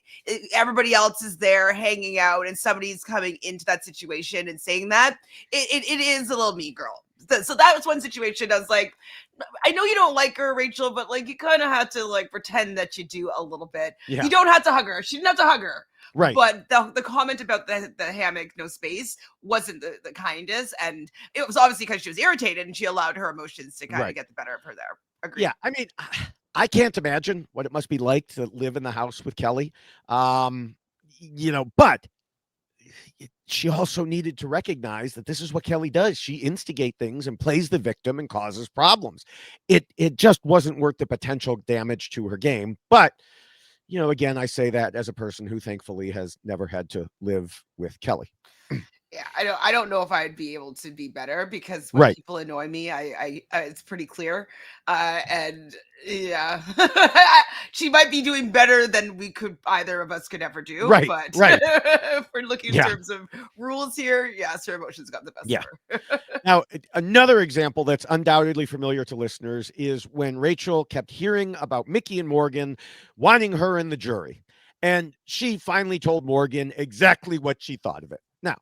Speaker 2: everybody else is there hanging out and somebody's coming into that situation and saying that it is a little mean girl. So that was one situation I was like, I know you don't like her, Rachel, but like you kind of had to like pretend that you do a little bit.
Speaker 1: Yeah.
Speaker 2: You don't have to hug her. She didn't have to hug her.
Speaker 1: Right.
Speaker 2: But the comment about the hammock, no space, wasn't the kindest. And it was obviously because she was irritated and she allowed her emotions to kind of
Speaker 1: Right.
Speaker 2: get the better of her there. Agreed.
Speaker 1: Yeah. I mean, I can't imagine what it must be like to live in the house with Kelly. But she also needed to recognize that this is what Kelly does. She instigates things and plays the victim and causes problems. It just wasn't worth the potential damage to her game. But again, I say that as a person who thankfully has never had to live with Kelly.
Speaker 2: Yeah, I don't know if I'd be able to be better, because when
Speaker 1: Right.
Speaker 2: people annoy me, I it's pretty clear. And yeah, she might be doing better than we could either of us could ever do.
Speaker 1: Right.
Speaker 2: But
Speaker 1: Right.
Speaker 2: if we're looking in
Speaker 1: Yeah.
Speaker 2: terms of rules here, yes, her emotions got the best
Speaker 1: Yeah.
Speaker 2: of her.
Speaker 1: Now, another example that's undoubtedly familiar to listeners is when Rachel kept hearing about Mickey and Morgan wanting her in the jury. And she finally told Morgan exactly what she thought of it. Now,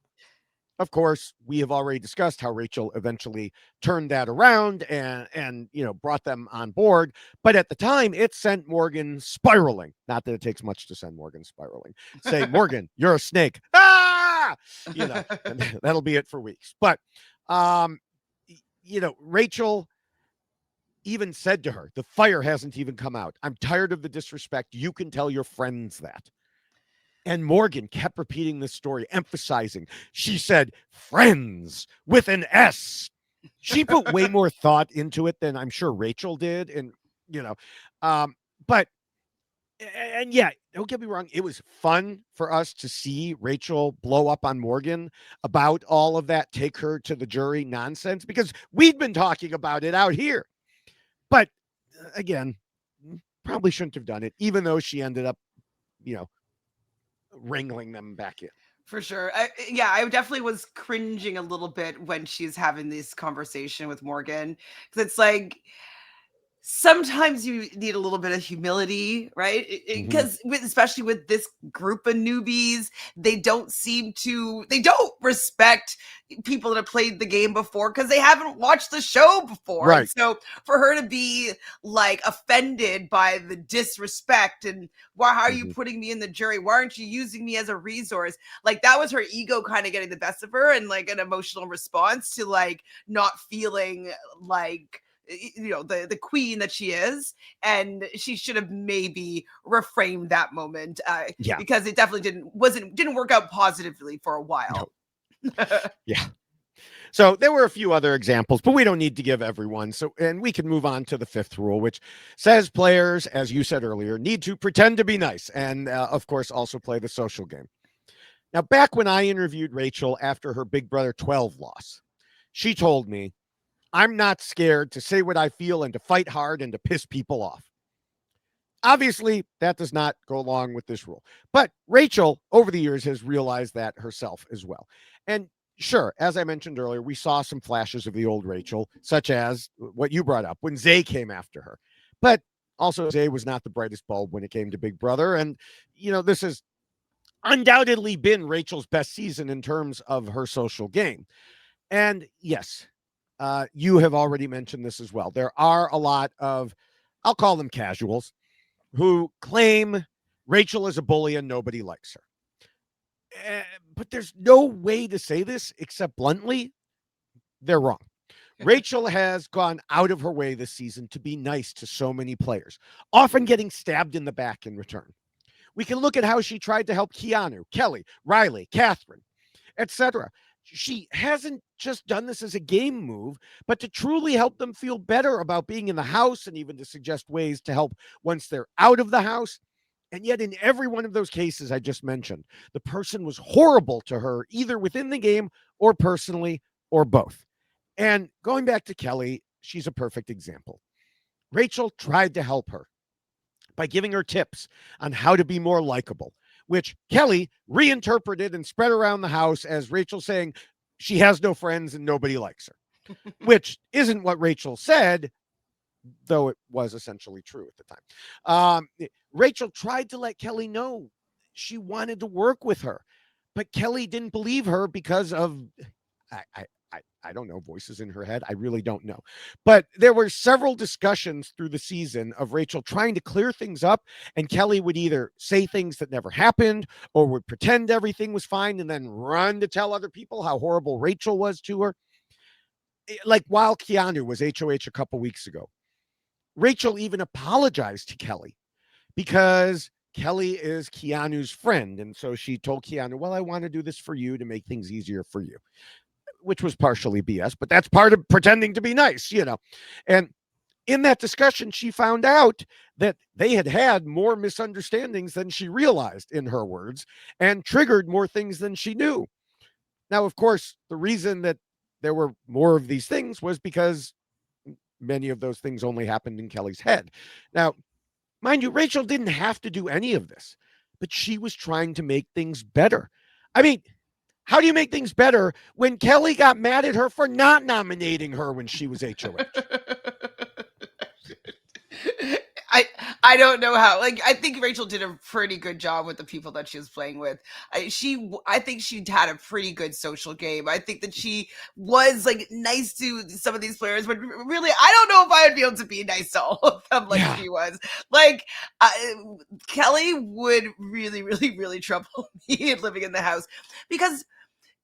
Speaker 1: of course, we have already discussed how Rachel eventually turned that around and brought them on board. But at the time, it sent Morgan spiraling. Not that it takes much to send Morgan spiraling. Say, Morgan, you're a snake. Ah, and that'll be it for weeks. But Rachel even said to her, the fire hasn't even come out. I'm tired of the disrespect. You can tell your friends that. And Morgan kept repeating this story, emphasizing, she said, friends with an S. She put way more thought into it than I'm sure Rachel did. And, but, and yeah, don't get me wrong. It was fun for us to see Rachel blow up on Morgan about all of that, take her to the jury nonsense, because we'd been talking about it out here. But again, probably shouldn't have done it, even though she ended up, wrangling them back in.
Speaker 2: For sure. I definitely was cringing a little bit when she's having this conversation with Morgan, because it's like, sometimes you need a little bit of humility, right? Because especially with this group of newbies, they don't respect people that have played the game before because they haven't watched the show before.
Speaker 1: Right.
Speaker 2: And so for her to be like offended by the disrespect and how are you putting me in the jury? Why aren't you using me as a resource? Like, that was her ego kind of getting the best of her, and like an emotional response to like not feeling like the queen that she is. And she should have maybe reframed that moment, because it definitely didn't work out positively for a while.
Speaker 1: No. Yeah. So there were a few other examples, but we don't need to give everyone. And we can move on to the fifth rule, which says players, as you said earlier, need to pretend to be nice and, of course, also play the social game. Now, back when I interviewed Rachel after her Big Brother 12 loss, she told me, I'm not scared to say what I feel and to fight hard and to piss people off. Obviously, that does not go along with this rule. But Rachel, over the years, has realized that herself as well. And sure, as I mentioned earlier, we saw some flashes of the old Rachel, such as what you brought up when Zay came after her. But also, Zay was not the brightest bulb when it came to Big Brother. And, this has undoubtedly been Rachel's best season in terms of her social game. And yes, you have already mentioned this as well. There are a lot of, I'll call them casuals, who claim Rachel is a bully and nobody likes her. But there's no way to say this except bluntly, they're wrong. Rachel has gone out of her way this season to be nice to so many players, often getting stabbed in the back in return. We can look at how she tried to help Keanu, Kelly, Riley, Catherine, etc. She hasn't just done this as a game move, but to truly help them feel better about being in the house and even to suggest ways to help once they're out of the house. And yet, in every one of those cases I just mentioned, the person was horrible to her, either within the game or personally or both. And going back to Kelly, she's a perfect example. Rachel tried to help her by giving her tips on how to be more likable, which Kelly reinterpreted and spread around the house as Rachel saying she has no friends and nobody likes her, which isn't what Rachel said, though it was essentially true at the time. Rachel tried to let Kelly know she wanted to work with her, but Kelly didn't believe her because of, I don't know, voices in her head. I really don't know. But there were several discussions through the season of Rachel trying to clear things up, and Kelly would either say things that never happened or would pretend everything was fine and then run to tell other people how horrible Rachel was to her. Like while Keanu was HOH a couple weeks ago, Rachel even apologized to Kelly because Kelly is Keanu's friend. And so she told Keanu, well, I want to do this for you to make things easier for you, which was partially BS, but that's part of pretending to be nice, you know. And in that discussion, she found out that they had had more misunderstandings than she realized, in her words, and triggered more things than she knew. Now, of course, the reason that there were more of these things was because many of those things only happened in Kelly's head. Now, mind you, Rachel didn't have to do any of this, but she was trying to make things better. I mean, how do you make things better when Kelly got mad at her for not nominating her when she was HOH?
Speaker 2: I don't know how. Like, I think Rachel did a pretty good job with the people that she was playing with. I think she had a pretty good social game. I think that she was like nice to some of these players, but really, I don't know if I would be able to be nice to all of them like she was. Like, Kelly would really, really, really trouble me living in the house because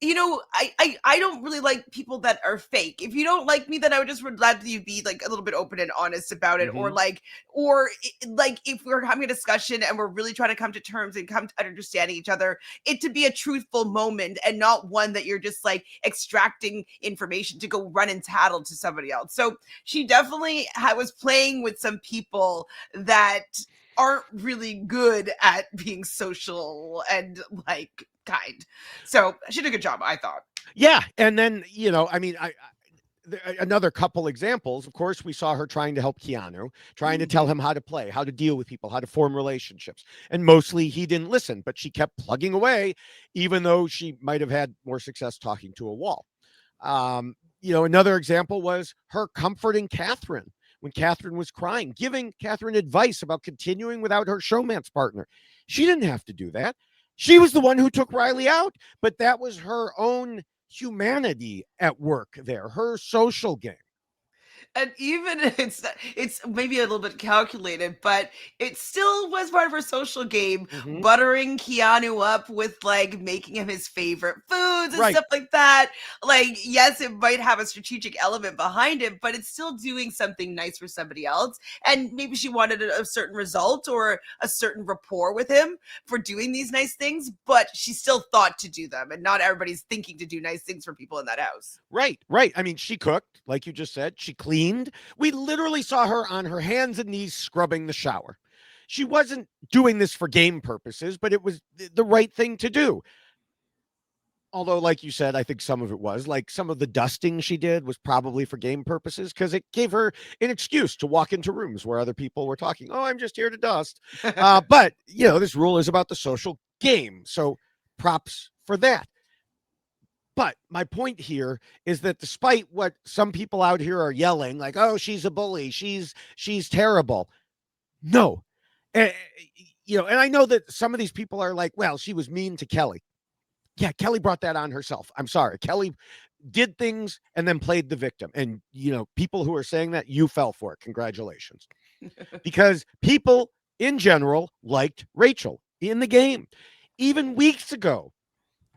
Speaker 2: I don't really like people that are fake. If you don't like me, then I would just rather you be like a little bit open and honest about it, or like if we're having a discussion and we're really trying to come to terms and come to understanding each other, it to be a truthful moment and not one that you're just like extracting information to go run and tattle to somebody else. So she definitely was playing with some people that aren't really good at being social and like kind. So she did a good job, I thought.
Speaker 1: Yeah. And then, I mean, another couple examples, of course, we saw her trying to help Keanu, trying to tell him how to play, how to deal with people, how to form relationships. And mostly he didn't listen, but she kept plugging away, even though she might have had more success talking to a wall. Another example was her comforting Catherine when Catherine was crying, giving Catherine advice about continuing without her showmance partner. She didn't have to do that. She was the one who took Riley out, but that was her own humanity at work there, her social game.
Speaker 2: And even it's maybe a little bit calculated, but it still was part of her social game, buttering Keanu up with like making him his favorite foods and stuff like that. Like, yes, it might have a strategic element behind it, but it's still doing something nice for somebody else. And maybe she wanted a certain result or a certain rapport with him for doing these nice things, but she still thought to do them. And not everybody's thinking to do nice things for people in that house.
Speaker 1: Right. I mean, she cooked, like you just said. She cleaned. We literally saw her on her hands and knees scrubbing the shower. She wasn't doing this for game purposes, but it was the right thing to do. Although, like you said, I think some of it was like some of the dusting she did was probably for game purposes because it gave her an excuse to walk into rooms where other people were talking. Oh, I'm just here to dust. But, this rule is about the social game. So props for that. But my point here is that despite what some people out here are yelling, like, oh, she's a bully, she's terrible. No. And I know that some of these people are like, well, she was mean to Kelly. Yeah, Kelly brought that on herself. I'm sorry. Kelly did things and then played the victim. And, people who are saying that, you fell for it. Congratulations. Because people in general liked Rachel in the game. Even weeks ago,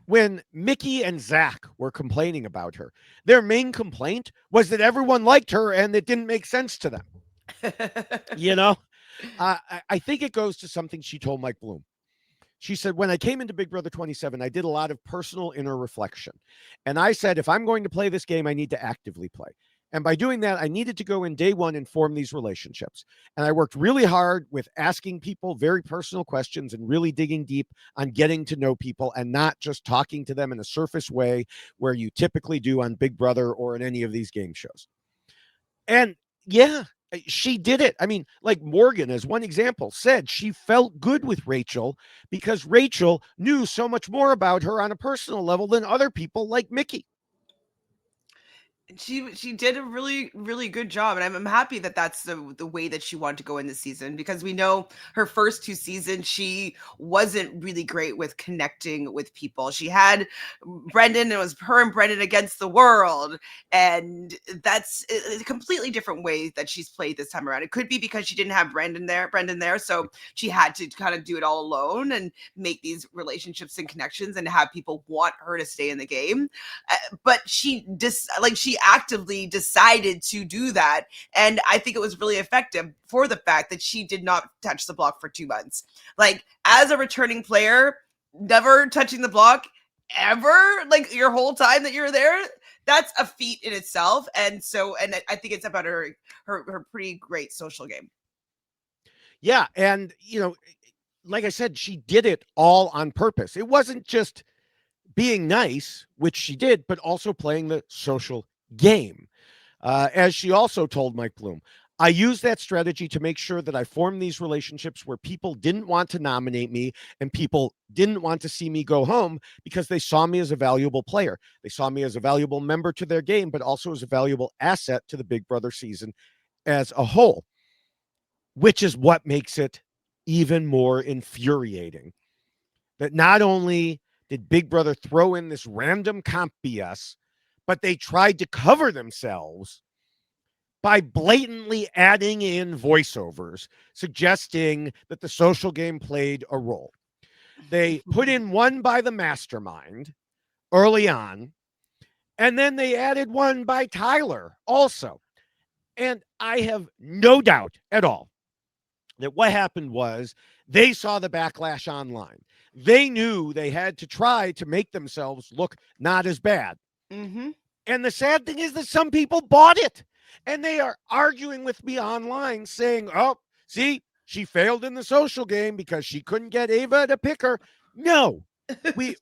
Speaker 1: when Mickey and Zach were complaining about her, their main complaint was that everyone liked her and it didn't make sense to them. I think it goes to something she told Mike Bloom. She said, when I came into Big Brother 27, I did a lot of personal inner reflection. And I said, if I'm going to play this game, I need to actively play. And by doing that, I needed to go in day one and form these relationships. And I worked really hard with asking people very personal questions and really digging deep on getting to know people and not just talking to them in a surface way where you typically do on Big Brother or in any of these game shows. And yeah, she did it. I mean, like Morgan, as one example, said she felt good with Rachel because Rachel knew so much more about her on a personal level than other people like Mickey.
Speaker 2: She did a really good job, and I'm happy that that's the way that she wanted to go in this season, because we know her first two seasons she wasn't really great with connecting with people. She had Brendan, and it was her and Brendan against the world, and that's a completely different way that she's played this time around. It could be because she didn't have Brendan there, so she had to kind of do it all alone and make these relationships and connections and have people want her to stay in the game. But she actively decided to do that, and I think it was really effective for the fact that she did not touch the block for 2 months. Like, as a returning player, never touching the block ever, like your whole time that you're there, that's a feat in itself. And I think it's about her pretty great social game.
Speaker 1: Yeah, and like I said, she did it all on purpose. It wasn't just being nice, which she did, but also playing the social game. As she also told Mike Bloom, I used that strategy to make sure that I formed these relationships where people didn't want to nominate me and people didn't want to see me go home because they saw me as a valuable player. They saw me as a valuable member to their game, but also as a valuable asset to the Big Brother season as a whole, which is what makes it even more infuriating. That not only did Big Brother throw in this random comp BS, but they tried to cover themselves by blatantly adding in voiceovers, suggesting that the social game played a role. They put in one by the mastermind early on, and then they added one by Tyler also. And I have no doubt at all that what happened was they saw the backlash online. They knew they had to try to make themselves look not as bad.
Speaker 2: Mm-hmm.
Speaker 1: And the sad thing is that some people bought it. And they are arguing with me online saying, oh, see, she failed in the social game because she couldn't get Ava to pick her. No, we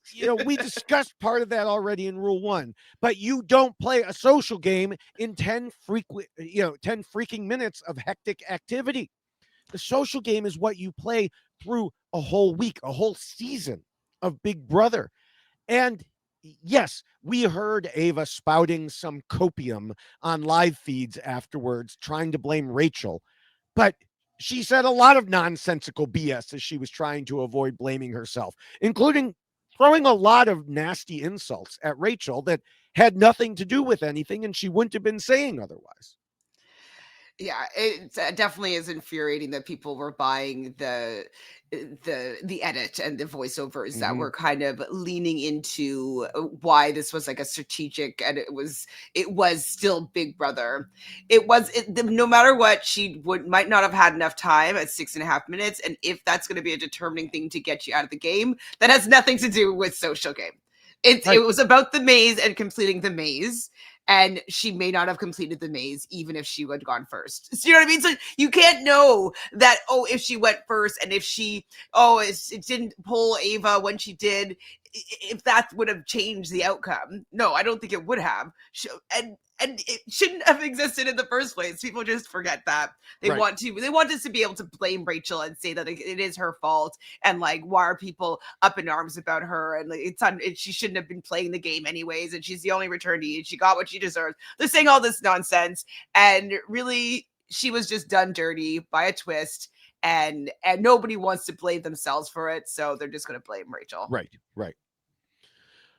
Speaker 1: discussed part of that already in Rule 1, but you don't play a social game in 10 freaking minutes of hectic activity. The social game is what you play through a whole week, a whole season of Big Brother. And yes, we heard Ava spouting some copium on live feeds afterwards, trying to blame Rachel. But she said a lot of nonsensical BS as she was trying to avoid blaming herself, including throwing a lot of nasty insults at Rachel that had nothing to do with anything and she wouldn't have been saying otherwise.
Speaker 2: Yeah, it definitely is infuriating that people were buying the edit and the voiceovers that were kind of leaning into why this was like a strategic, and it was still Big Brother. No matter what, she might not have had enough time at 6.5 minutes, and if that's going to be a determining thing to get you out of the game, that has nothing to do with social game. It was about the maze and completing the maze. And she may not have completed the maze even if she had gone first. So, you know what I mean? So you can't know that, if she went first and if she, it didn't pull Ava when she did, if that would have changed the outcome. No, I don't think it would have. And it shouldn't have existed in the first place. People just forget that. They want us to be able to blame Rachel and say that it is her fault. And like, why are people up in arms about her? And she shouldn't have been playing the game anyways. And she's the only returnee. And she got what she deserved. They're saying all this nonsense. And really, she was just done dirty by a twist. And nobody wants to blame themselves for it. So they're just going to blame Rachel.
Speaker 1: Right.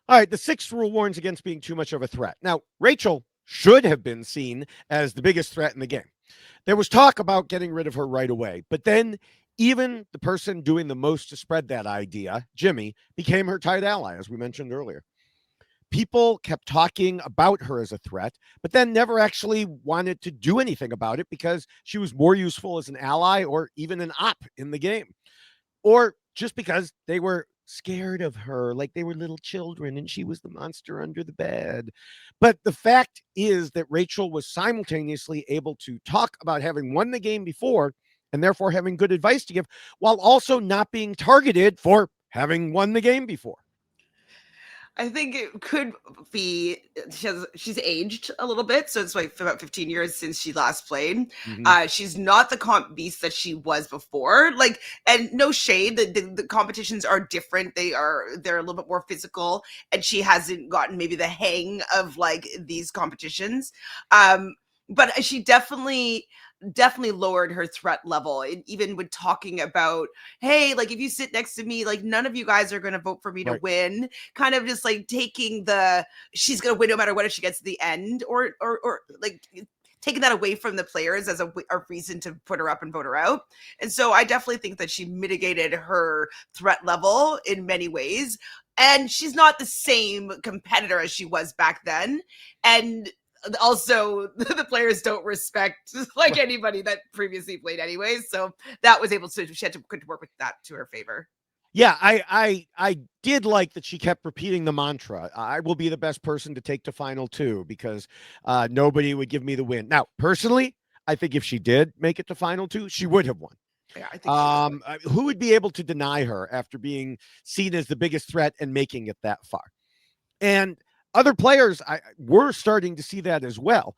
Speaker 1: All right. The sixth rule warns against being too much of a threat. Now, Rachel should have been seen as the biggest threat in the game. There was talk about getting rid of her right away, but then even the person doing the most to spread that idea, Jimmy, became her tight ally, as we mentioned earlier. People kept talking about her as a threat, but then never actually wanted to do anything about it because she was more useful as an ally or even an op in the game. or just because they were scared of her, like they were little children and she was the monster under the bed. But the fact is that Rachel was simultaneously able to talk about having won the game before and therefore having good advice to give, while also not being targeted for having won the game before.
Speaker 2: I think it could be she's aged a little bit, so it's like about 15 years since she last played. She's not the comp beast that she was before. Like, and no shade, the competitions are different. They're a little bit more physical, and she hasn't gotten maybe the hang of like these competitions. But she definitely lowered her threat level. And even with talking about, hey, like if you sit next to me, like none of you guys are going to vote for me to win. Kind of just like taking she's going to win no matter what if she gets to the end, or like taking that away from the players as a reason to put her up and vote her out. And so I definitely think that she mitigated her threat level in many ways. And she's not the same competitor as she was back then. And also the players don't respect like anybody that previously played anyways, so that was able to, she had to work with that to her favor.
Speaker 1: Yeah, I did like that she kept repeating the mantra, I will be the best person to take to final two, because nobody would give me the win. Now, personally, I think if she did make it to final two, she would have won.
Speaker 2: Yeah, I think
Speaker 1: who would be able to deny her after being seen as the biggest threat and making it that far? And other players were starting to see that as well.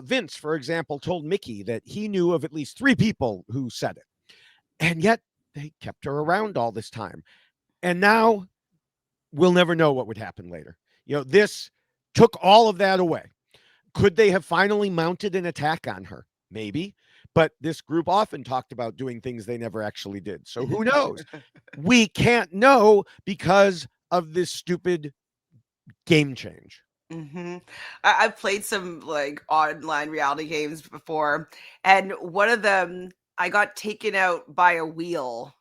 Speaker 1: Vince, for example, told Mickey that he knew of at least 3 people who said it. And yet they kept her around all this time. And now we'll never know what would happen later. This took all of that away. Could they have finally mounted an attack on her? Maybe. But this group often talked about doing things they never actually did. So who knows? We can't know because of this stupid game change.
Speaker 2: I've played some like online reality games before, and one of them I got taken out by a wheel.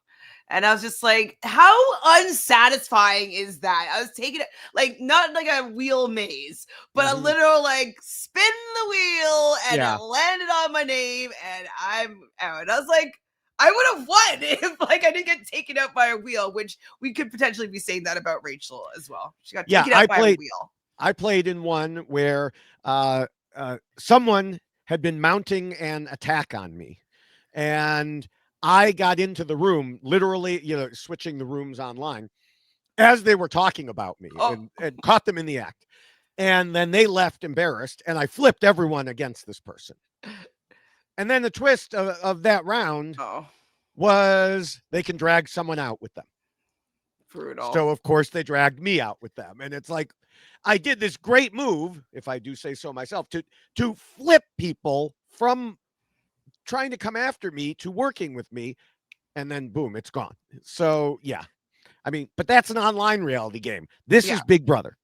Speaker 2: And I was just like, how unsatisfying is that? I was taking it like not like a wheel maze, but a literal like spin the wheel and it landed on my name and I'm out. And I was like, I would have won if like I didn't get taken out by a wheel, which we could potentially be saying that about Rachel as well. She got taken out by a wheel.
Speaker 1: I played in one where someone had been mounting an attack on me, and I got into the room, literally, switching the rooms online as they were talking about me, and caught them in the act. And then they left embarrassed, and I flipped everyone against this person. And then the twist of that round was they can drag someone out with them.
Speaker 2: Brutal.
Speaker 1: So, of course, they dragged me out with them. And it's like, I did this great move, if I do say so myself, to flip people from trying to come after me to working with me. And then, boom, it's gone. So, yeah. I mean, but that's an online reality game. This is Big Brother.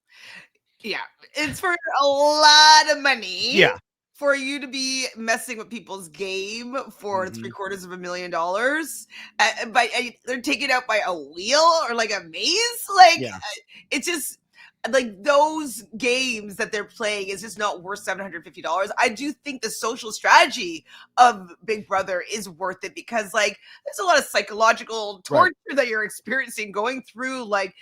Speaker 2: Yeah. It's for a lot of money.
Speaker 1: Yeah.
Speaker 2: For you to be messing with people's game for $750,000, but they're taken out by a wheel or like a maze. Like, it's just like those games that they're playing is just not worth $750. I do think the social strategy of Big Brother is worth it because like there's a lot of psychological torture that you're experiencing going through. Like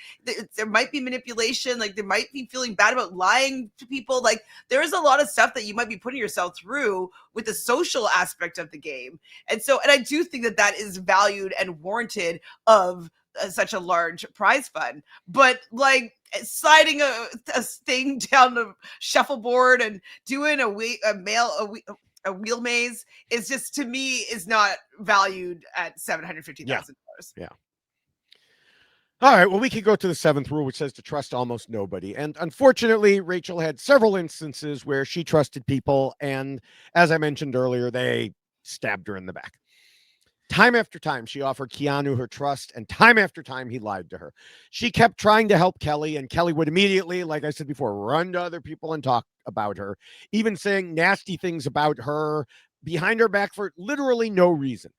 Speaker 2: there might be manipulation, like there might be feeling bad about lying to people. Like there is a lot of stuff that you might be putting yourself through with the social aspect of the game. And I do think that that is valued and warranted of such a large prize fund. But like sliding a thing down the shuffleboard and doing a wheel maze is just, to me, is not valued at $750,000.
Speaker 1: Yeah. All right, well, we could go to the 7th rule, which says to trust almost nobody. And unfortunately, Rachel had several instances where she trusted people, and as I mentioned earlier, they stabbed her in the back. Time after time, she offered Keanu her trust, and time after time, he lied to her. She kept trying to help Kelly, and Kelly would immediately, like I said before, run to other people and talk about her, even saying nasty things about her behind her back for literally no reason.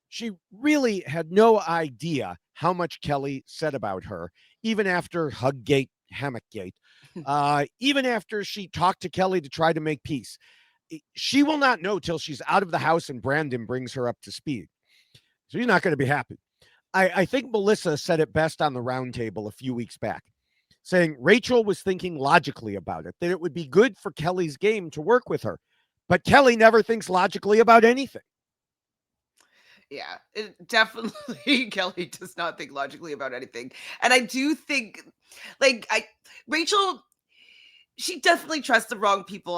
Speaker 1: She really had no idea how much Kelly said about her, even after Huggate, Hammockgate, even after she talked to Kelly to try to make peace. She will not know till she's out of the house and Brandon brings her up to speed. So she's not going to be happy. I think Melissa said it best on the roundtable a few weeks back, saying Rachel was thinking logically about it, that it would be good for Kelly's game to work with her. But Kelly never thinks logically about anything.
Speaker 2: Yeah, it definitely Kelly does not think logically about anything. And I do think like I Rachel she definitely trusts the wrong people.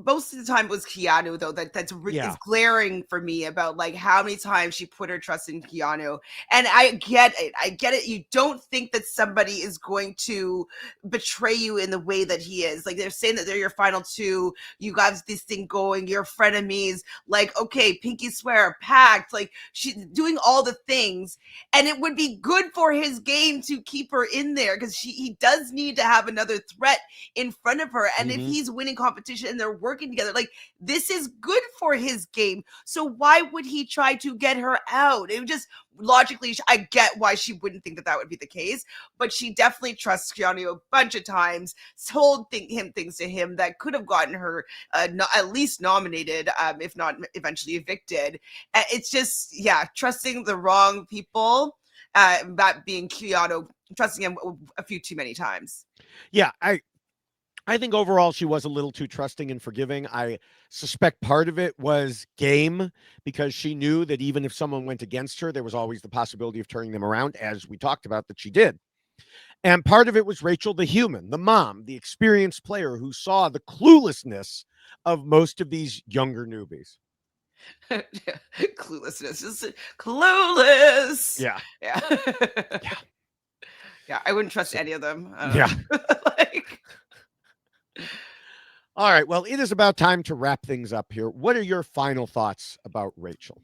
Speaker 2: Most of the time it was Keanu, though. Is glaring for me about like how many times she put her trust in Keanu. And I get it. I get it. You don't think that somebody is going to betray you in the way that he is. Like they're saying that they're your final two. You got this thing going. You're frenemies. Like okay, pinky swear, pact. Like she's doing all the things, and it would be good for his game to keep her in there because he does need to have another threat in front of her. And if he's winning competition and they're working together, like this is good for his game. So why would he try to get her out? It would just logically, I get why she wouldn't think that that would be the case, but she definitely trusts Keanu a bunch of times, told things to him that could have gotten her at least nominated, if not eventually evicted. It's just, yeah, trusting the wrong people, that being Keanu, trusting him a few too many times.
Speaker 1: Yeah, I think overall she was a little too trusting and forgiving. I suspect part of it was game because she knew that even if someone went against her, there was always the possibility of turning them around, as we talked about that she did. And part of it was Rachel, the human, the mom, the experienced player who saw the cluelessness of most of these younger newbies.
Speaker 2: Cluelessness is clueless.
Speaker 1: Yeah.
Speaker 2: Yeah.
Speaker 1: Yeah.
Speaker 2: Yeah. I wouldn't trust any of them.
Speaker 1: Yeah. All right. Well, it is about time to wrap things up here. What are your final thoughts about Rachel?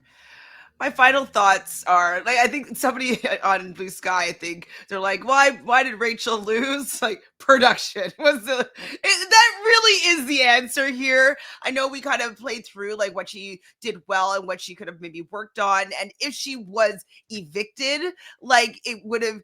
Speaker 2: My final thoughts are like I think somebody on Blue Sky, I think they're like, why did Rachel lose? Like production was that really is the answer here. I know we kind of played through like what she did well and what she could have maybe worked on, and if she was evicted, like it would have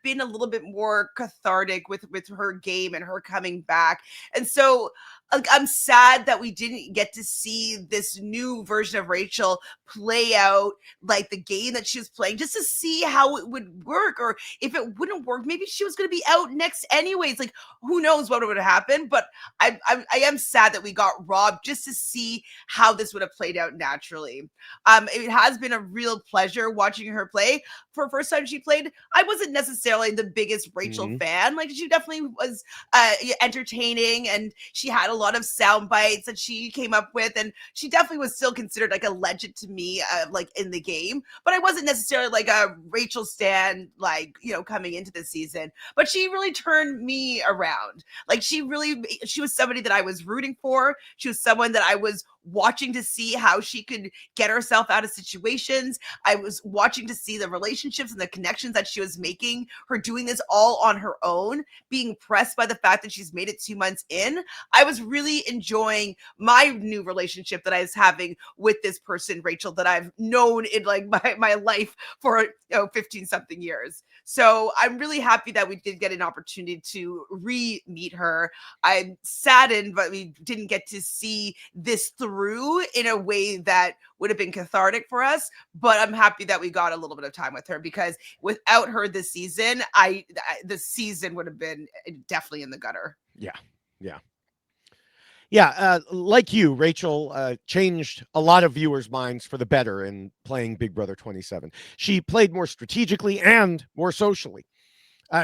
Speaker 2: been a little bit more cathartic with her game and her coming back. And so like I'm sad that we didn't get to see this new version of Rachel play out like the game that she was playing, just to see how it would work, or if it wouldn't work, maybe she was going to be out next anyways. Like who knows what would have happened? But I am sad that we got robbed just to see how this would have played out naturally. It has been a real pleasure watching her play. For first time she played, I wasn't necessarily the biggest Rachel fan. Like she definitely was entertaining, and she had a lot of sound bites that she came up with, and she definitely was still considered like a legend to me, like in the game. But I wasn't necessarily like a Rachel stan, like coming into the season. But she really turned me around. Like she was somebody that I was rooting for. She was someone that I was watching to see how she could get herself out of situations. I was watching to see the relationships and the connections that she was making, her doing this all on her own, being pressed by the fact that she's made it 2 months in. I was really enjoying my new relationship that I was having with this person, Rachel, that I've known in like my life for 15 something years. So I'm really happy that we did get an opportunity to re-meet her. I'm saddened, but we didn't get to see this through in a way that would have been cathartic for us. But I'm happy that we got a little bit of time with her, because without her this season, the season would have been definitely in the gutter.
Speaker 1: Yeah, like you, Rachel changed a lot of viewers' minds for the better in playing Big Brother 27. She played more strategically and more socially.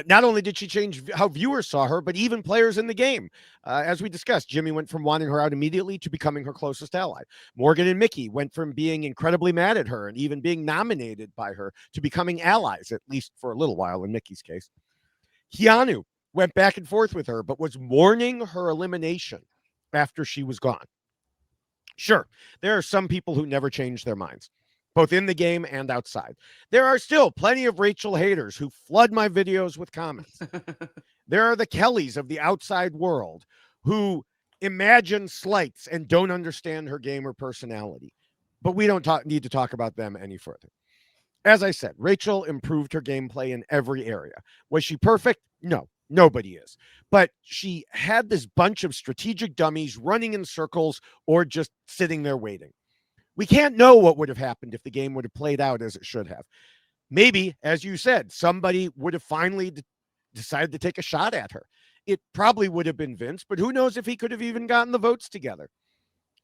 Speaker 1: Not only did she change how viewers saw her, but even players in the game. As we discussed, Jimmy went from wanting her out immediately to becoming her closest ally. Morgan and Mickey went from being incredibly mad at her and even being nominated by her to becoming allies, at least for a little while in Mickey's case. Keanu went back and forth with her, but was mourning her elimination after she was gone. Sure, there are some people who never change their minds, both in the game and outside. There are still plenty of Rachel haters who flood my videos with comments. There are the Kellys of the outside world who imagine slights and don't understand her game or personality. But we don't need to talk about them any further. As I said, Rachel improved her gameplay in every area. Was she perfect? No, nobody is. But she had this bunch of strategic dummies running in circles or just sitting there waiting. We can't know what would have happened if the game would have played out as it should have. maybe, as you said, somebody would have finally decided to take a shot at her. It probably would have been Vince, but who knows if he could have even gotten the votes together.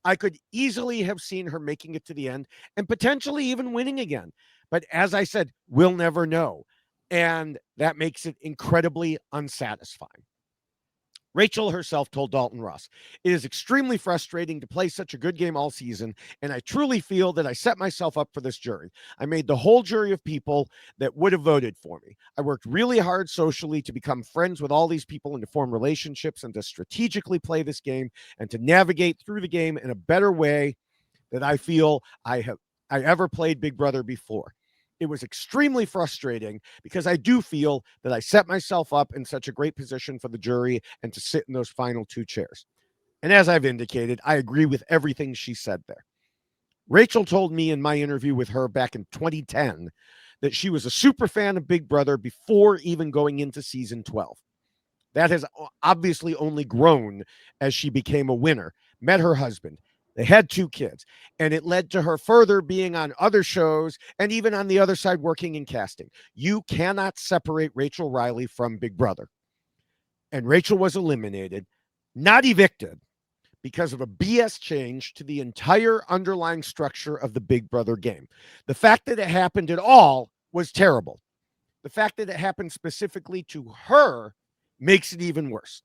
Speaker 1: I could easily have seen her making it to the end and potentially even winning again. But as I said, we'll never know. And that makes it incredibly unsatisfying. Rachel herself told Dalton Ross, "It is extremely frustrating to play such a good game all season, and I truly feel that I set myself up for this jury. I made the whole jury of people that would have voted for me. I worked really hard socially to become friends with all these people and to form relationships and to strategically play this game and to navigate through the game in a better way that I feel I ever played Big Brother before. It was extremely frustrating because I do feel that I set myself up in such a great position for the jury and to sit in those final two chairs." And as I've indicated, I agree with everything she said there. Rachel told me in my interview with her back in 2010 that she was a super fan of Big Brother before even going into season 12. That has obviously only grown as she became a winner, met her husband. They had 2 kids, and it led to her further being on other shows and even on the other side working in casting. You cannot separate Rachel Riley from Big Brother. And Rachel was eliminated, not evicted, because of a BS change to the entire underlying structure of the Big Brother game. The fact that it happened at all was terrible. The fact that it happened specifically to her makes it even worse.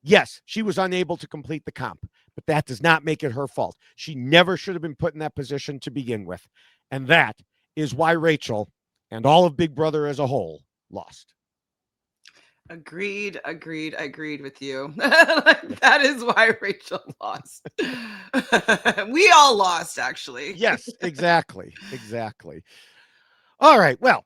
Speaker 1: Yes, she was unable to complete the comp, but that does not make it her fault. She never should have been put in that position to begin with. And that is why Rachel and all of Big Brother as a whole lost.
Speaker 2: Agreed with you. That is why Rachel lost. We all lost, actually.
Speaker 1: Yes, exactly. All right. Well,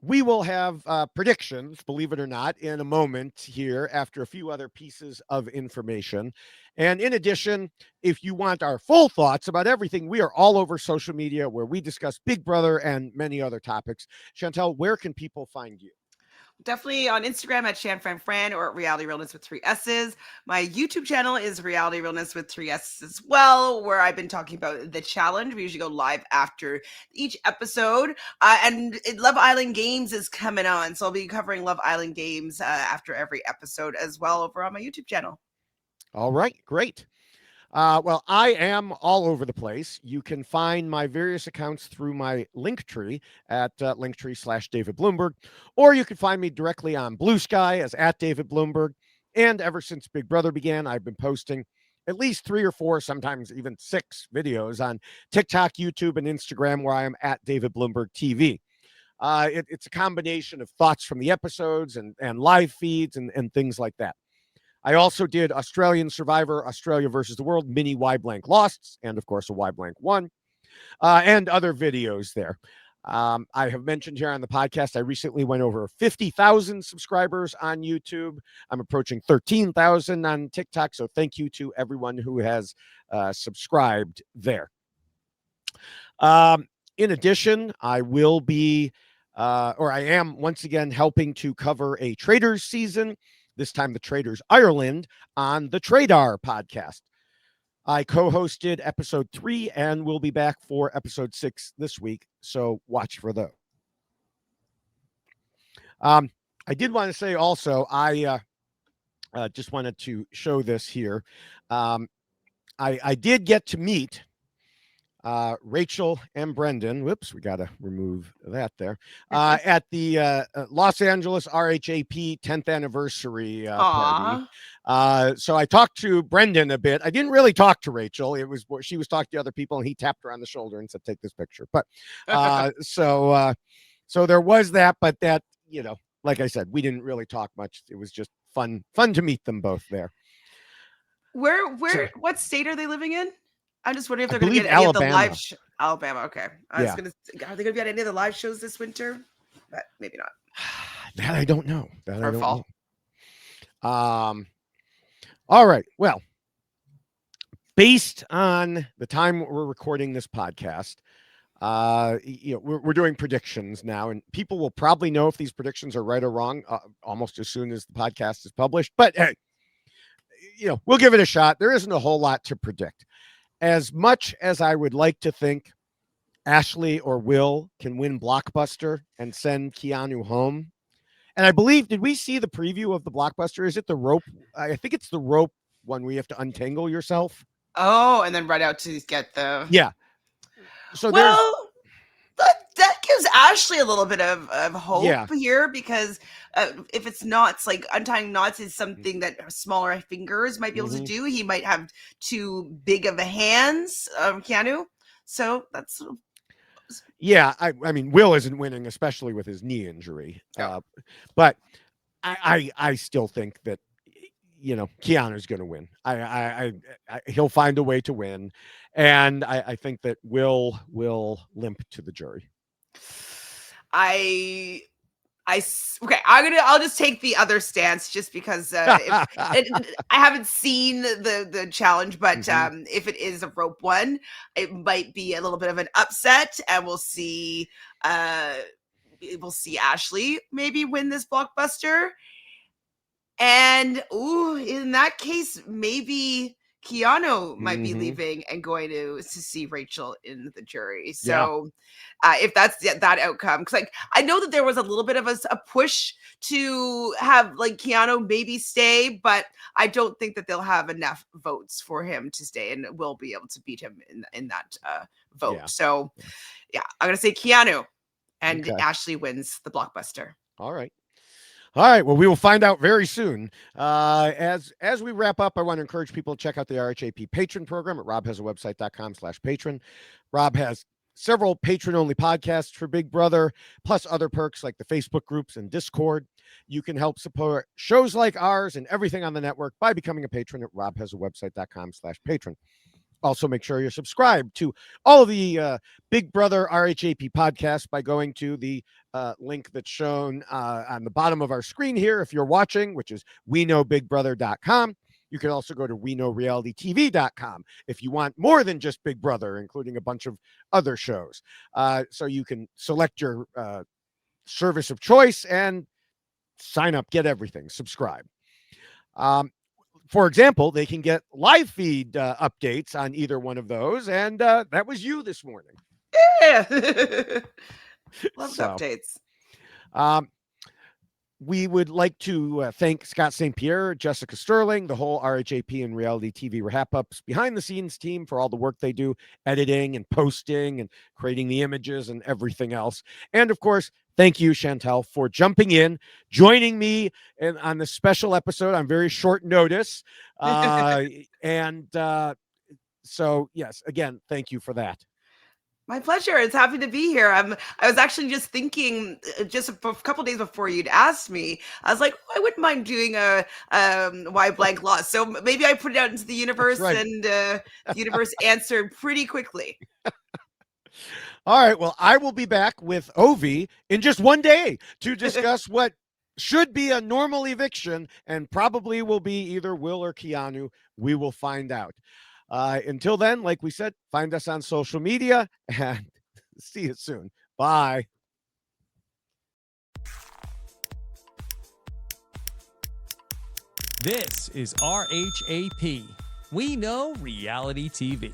Speaker 1: we will have predictions, believe it or not, in a moment here after a few other pieces of information. And in addition, if you want our full thoughts about everything, we are all over social media where we discuss Big Brother and many other topics. Chantele, where can people find you?
Speaker 2: Definitely on Instagram at ShanFranFran or at Reality Realness with 3 S's. My YouTube channel is Reality Realness with 3 S's as well, where I've been talking about the challenge. We usually go live after each episode. And Love Island Games is coming on. So I'll be covering Love Island Games after every episode as well over on my YouTube channel.
Speaker 1: All right, great. Well, I am all over the place. You can find my various accounts through my Linktree at Linktree/David Bloomberg, or you can find me directly on Blue Sky as at David Bloomberg. And ever since Big Brother began, I've been posting at least 3 or 4, sometimes even 6 videos on TikTok, YouTube, and Instagram, where I am at David Bloomberg TV. It's a combination of thoughts from the episodes and live feeds and things like that. I also did Australian Survivor, Australia versus the World, mini Y blank lost, and of course a Y blank won, and other videos there. I have mentioned here on the podcast, I recently went over 50,000 subscribers on YouTube. I'm approaching 13,000 on TikTok. So thank you to everyone who has subscribed there. In addition, I will be, I am once again helping to cover a Traders season. This time the Traders Ireland on the Tradar podcast. I co-hosted episode 3 and will be back for episode 6 this week. So watch for those. I did want to say also, I just wanted to show this here. I did get to meet Rachel and Brendan. Whoops, we got to remove that there. At the Los Angeles RHAP 10th anniversary party. So I talked to Brendan a bit. I didn't really talk to Rachel. She was talking to other people, and he tapped her on the shoulder and said, "Take this picture." But so there was that. But that, like I said, we didn't really talk much. It was just fun to meet them both there.
Speaker 2: What state are they living in? I'm just wondering if they're going to get
Speaker 1: any
Speaker 2: Alabama. Of the live Alabama. Okay.
Speaker 1: Are they
Speaker 2: going to be at any of the live shows this winter? But maybe not.
Speaker 1: That I don't know.
Speaker 2: Fall.
Speaker 1: All right. Well, based on the time we're recording this podcast, we're doing predictions now, and people will probably know if these predictions are right or wrong almost as soon as the podcast is published. But hey, we'll give it a shot. There isn't a whole lot to predict. As much as I would like to think Ashley or Will can win Blockbuster and send Keanu home. And I believe, did we see the preview of the Blockbuster? Is it the rope? I think it's the rope one where you have to untangle yourself.
Speaker 2: Oh, and then run out to get the.
Speaker 1: Yeah. So there's.
Speaker 2: Well, that gives Ashley a little bit of hope here, because if it's knots, like untying knots is something that smaller fingers might be able to do. He might have too big of a hands, Keanu. So that's.
Speaker 1: Yeah, I mean, Will isn't winning, especially with his knee injury.
Speaker 2: No.
Speaker 1: But I still think that, Keanu's going to win. He'll find a way to win, and I think that Will limp to the jury.
Speaker 2: Okay, I'll just take the other stance, just because I haven't seen the challenge, but if it is a rope one, it might be a little bit of an upset, and we'll see Ashley maybe win this Blockbuster. And in that case, maybe Keanu might be leaving and going to see Rachel in the jury. So if that's that outcome, because I know that there was a little bit of a push to have Keanu maybe stay, but I don't think that they'll have enough votes for him to stay, and will be able to beat him in that vote. Yeah. So I'm gonna say Keanu, and Ashley wins the Blockbuster.
Speaker 1: All right. All right. Well, we will find out very soon. As we wrap up, I want to encourage people to check out the RHAP patron program at robhasawebsite.com/patron. Rob has several patron-only podcasts for Big Brother, plus other perks like the Facebook groups and Discord. You can help support shows like ours and everything on the network by becoming a patron at robhasawebsite.com/patron. Also, make sure you're subscribed to all of the Big Brother RHAP podcasts by going to the link that's shown on the bottom of our screen here if you're watching, which is weknowbigbrother.com. You can also go to weknowrealitytv.com if you want more than just Big Brother, including a bunch of other shows. So you can select your service of choice and sign up, get everything, subscribe. For example, they can get live feed updates on either one of those. And that was you this morning.
Speaker 2: Yeah. Love updates.
Speaker 1: We would like to thank Scott St. Pierre, Jessica Sterling, the whole RHAP and Reality TV wrap-ups behind the scenes team for all the work they do, editing and posting and creating the images and everything else. And of course, thank you, Chantele, for jumping in, joining me on this special episode on very short notice. So, yes, again, thank you for that.
Speaker 2: My pleasure. It's happy to be here. I was actually just thinking, just a couple days before you'd asked me, I was like, I wouldn't mind doing a why blank lost. So maybe I put it out into the universe, and the universe answered pretty quickly.
Speaker 1: All right. Well, I will be back with Ovi in just one day to discuss what should be a normal eviction and probably will be either Will or Keanu. We will find out. Until then, like we said, find us on social media and see you soon. Bye.
Speaker 3: This is RHAP. We know reality TV.